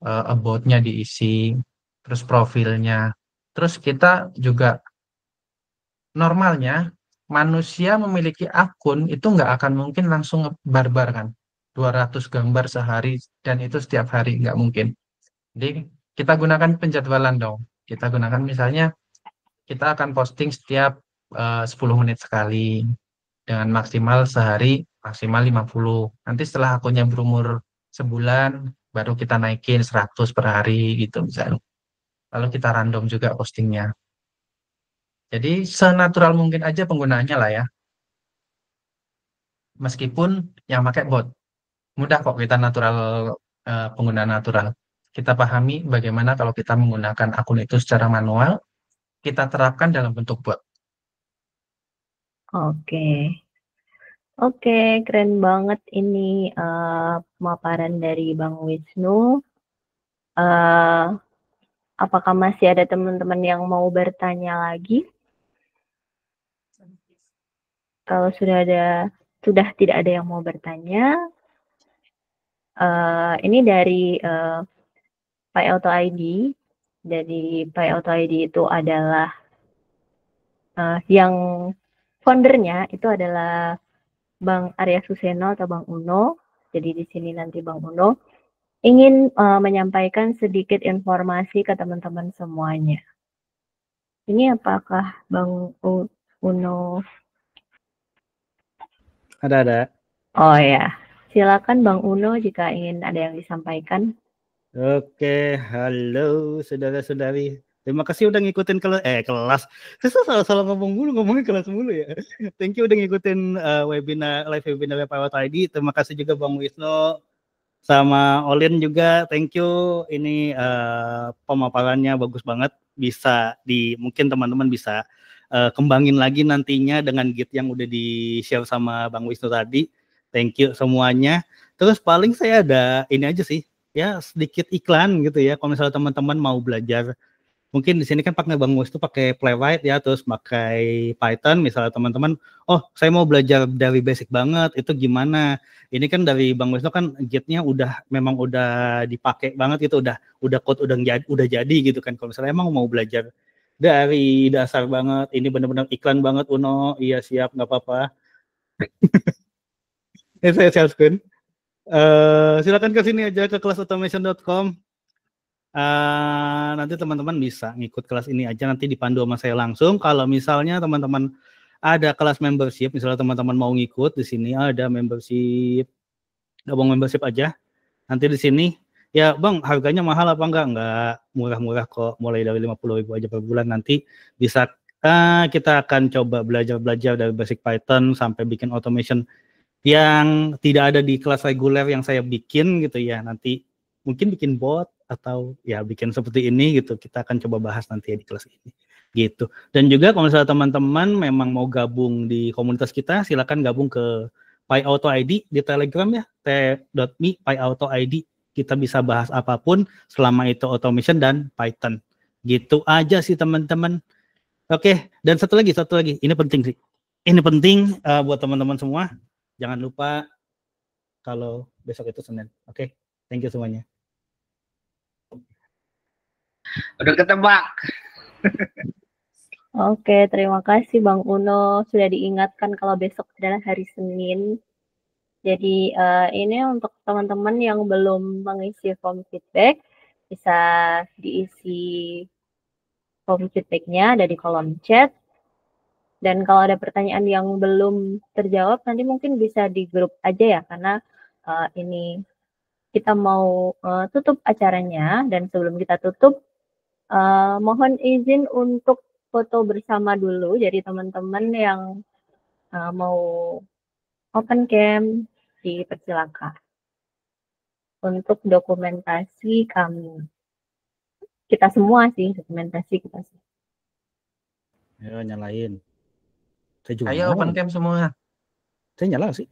about-nya diisi. Terus profilnya. Terus kita juga normalnya manusia memiliki akun itu nggak akan mungkin langsung barbar kan. 200 gambar sehari dan itu setiap hari nggak mungkin. Jadi kita gunakan penjadwalan dong. Kita gunakan misalnya kita akan posting setiap 10 menit sekali dengan maksimal sehari maksimal 50. Nanti setelah akunnya berumur sebulan baru kita naikin 100 per hari gitu misalnya. Lalu kita random juga postingnya. Jadi senatural mungkin aja penggunaannya lah ya. Meskipun yang pakai bot. Mudah kok kita natural penggunaan natural. Kita pahami bagaimana kalau kita menggunakan akun itu secara manual, kita terapkan dalam bentuk bot. Oke. Oke, keren banget ini pemaparan dari Bang Wisnu. Apakah masih ada teman-teman yang mau bertanya lagi? Kalau sudah tidak ada yang mau bertanya, ini dari Pi Auto ID. Dari Pi Auto ID itu adalah yang foundernya itu adalah Bang Arya Suseno atau Bang Uno. Jadi di sini nanti Bang Uno ingin menyampaikan sedikit informasi ke teman-teman semuanya. Ini apakah Bang Uno? Ada. Oh ya, silakan Bang Uno jika ingin ada yang disampaikan. Oke, halo saudara-saudari. Terima kasih udah ngikutin kelas. Saya salah ngomongin kelas mulu ya. Thank you udah ngikutin live webinar Power ID. Terima kasih juga Bang Wisnu sama Olin juga. Thank you. Ini pemaparannya bagus banget. Mungkin teman-teman bisa kembangin lagi nantinya dengan Git yang udah di-share sama Bang Wisnu tadi. Thank you semuanya. Terus paling saya ada ini aja sih. Ya sedikit iklan gitu ya. Kalau misalnya teman-teman mau belajar, mungkin di sini kan pakai Bang Wisnu pakai Playwright ya, terus pakai Python. Misalnya teman-teman, oh saya mau belajar dari basic banget, itu gimana? Ini kan dari Bang Wisnu kan Git-nya memang udah dipakai banget gitu, udah code udah jadi gitu kan. Kalau misalnya emang mau belajar dari dasar banget, ini benar-benar iklan banget Uno. Iya siap, nggak apa-apa. Saya salesman. Silakan ke sini aja ke kelasautomation.com. Nanti teman-teman bisa ngikut kelas ini aja, nanti dipandu sama saya langsung. Kalau misalnya teman-teman ada kelas membership, misalnya teman-teman mau ngikut di sini ada membership, gabung membership aja. Nanti di sini ya Bang, harganya mahal apa enggak murah-murah kok, mulai dari 50.000 aja per bulan. Nanti bisa kita akan coba belajar dari basic Python sampai bikin automation yang tidak ada di kelas reguler yang saya bikin gitu ya. Nanti mungkin bikin bot atau ya bikin seperti ini gitu. Kita akan coba bahas nanti ya di kelas ini gitu. Dan juga kalau misalnya teman-teman memang mau gabung di komunitas kita, silakan gabung ke Pi Auto ID di Telegram ya, t.me Pi Auto ID. Kita bisa bahas apapun selama itu automation dan Python. Gitu aja sih teman-teman. Oke, dan satu lagi, ini penting sih. Ini penting buat teman-teman semua. Jangan lupa kalau besok itu Senin. Oke, thank you semuanya. Udah ketebak. Oke, terima kasih Bang Uno. Sudah diingatkan kalau besok adalah hari Senin. Jadi ini untuk teman-teman yang belum mengisi form feedback, bisa diisi form feedbacknya ada di kolom chat. Dan kalau ada pertanyaan yang belum terjawab, nanti mungkin bisa di grup aja ya, karena ini kita mau tutup acaranya. Dan sebelum kita tutup, mohon izin untuk foto bersama dulu. Jadi teman-teman yang mau open cam, dipersilakan untuk dokumentasi kami. Kita semua sih, dokumentasi kita sih. Ayo nyalain. Saya juga Ayo open cam semua. Saya nyala sih.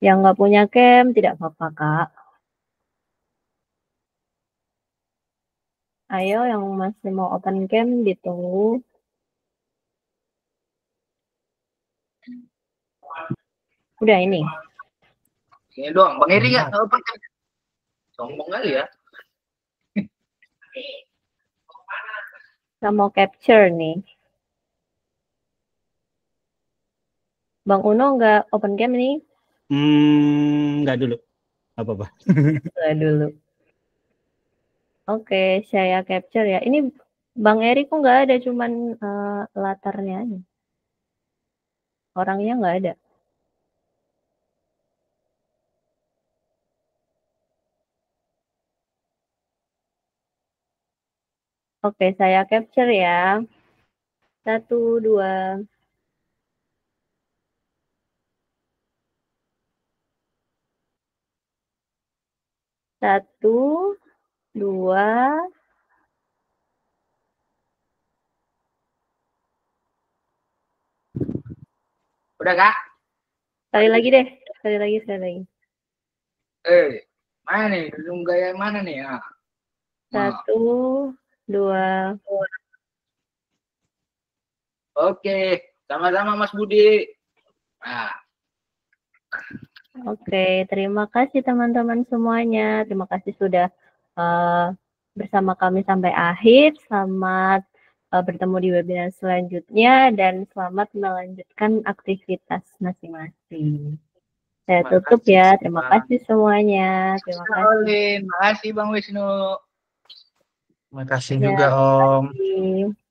Yang nggak punya cam tidak apa-apa, Kak. Ayo yang masih mau open cam ditunggu. Udah ini. Ini doang. Bang Eri nggak open cam? Sombong kali ya. Kita mau capture nih. Bang Uno nggak open cam nih? Nggak dulu. Nggak apa-apa. Nggak dulu. Oke, saya capture ya. Ini Bang Eri kok nggak ada, cuman latarnya aja. Orangnya nggak ada. Oke, saya capture ya. 1, 2. Satu, dua, Udah Kak? sekali lagi deh. Sekali lagi. Mana nih? Zoom gaya mana nih? Ah. 1, 2. Oke, sama-sama Mas Budi. Nah. Oke, terima kasih teman-teman semuanya. Terima kasih sudah bersama kami sampai akhir. Selamat bertemu di webinar selanjutnya dan selamat melanjutkan aktivitas masing-masing. Saya tutup ya. Terima kasih semuanya. Terima kasih. Terima kasih Bang Wisnu. Terima kasih juga Om. Terima kasih.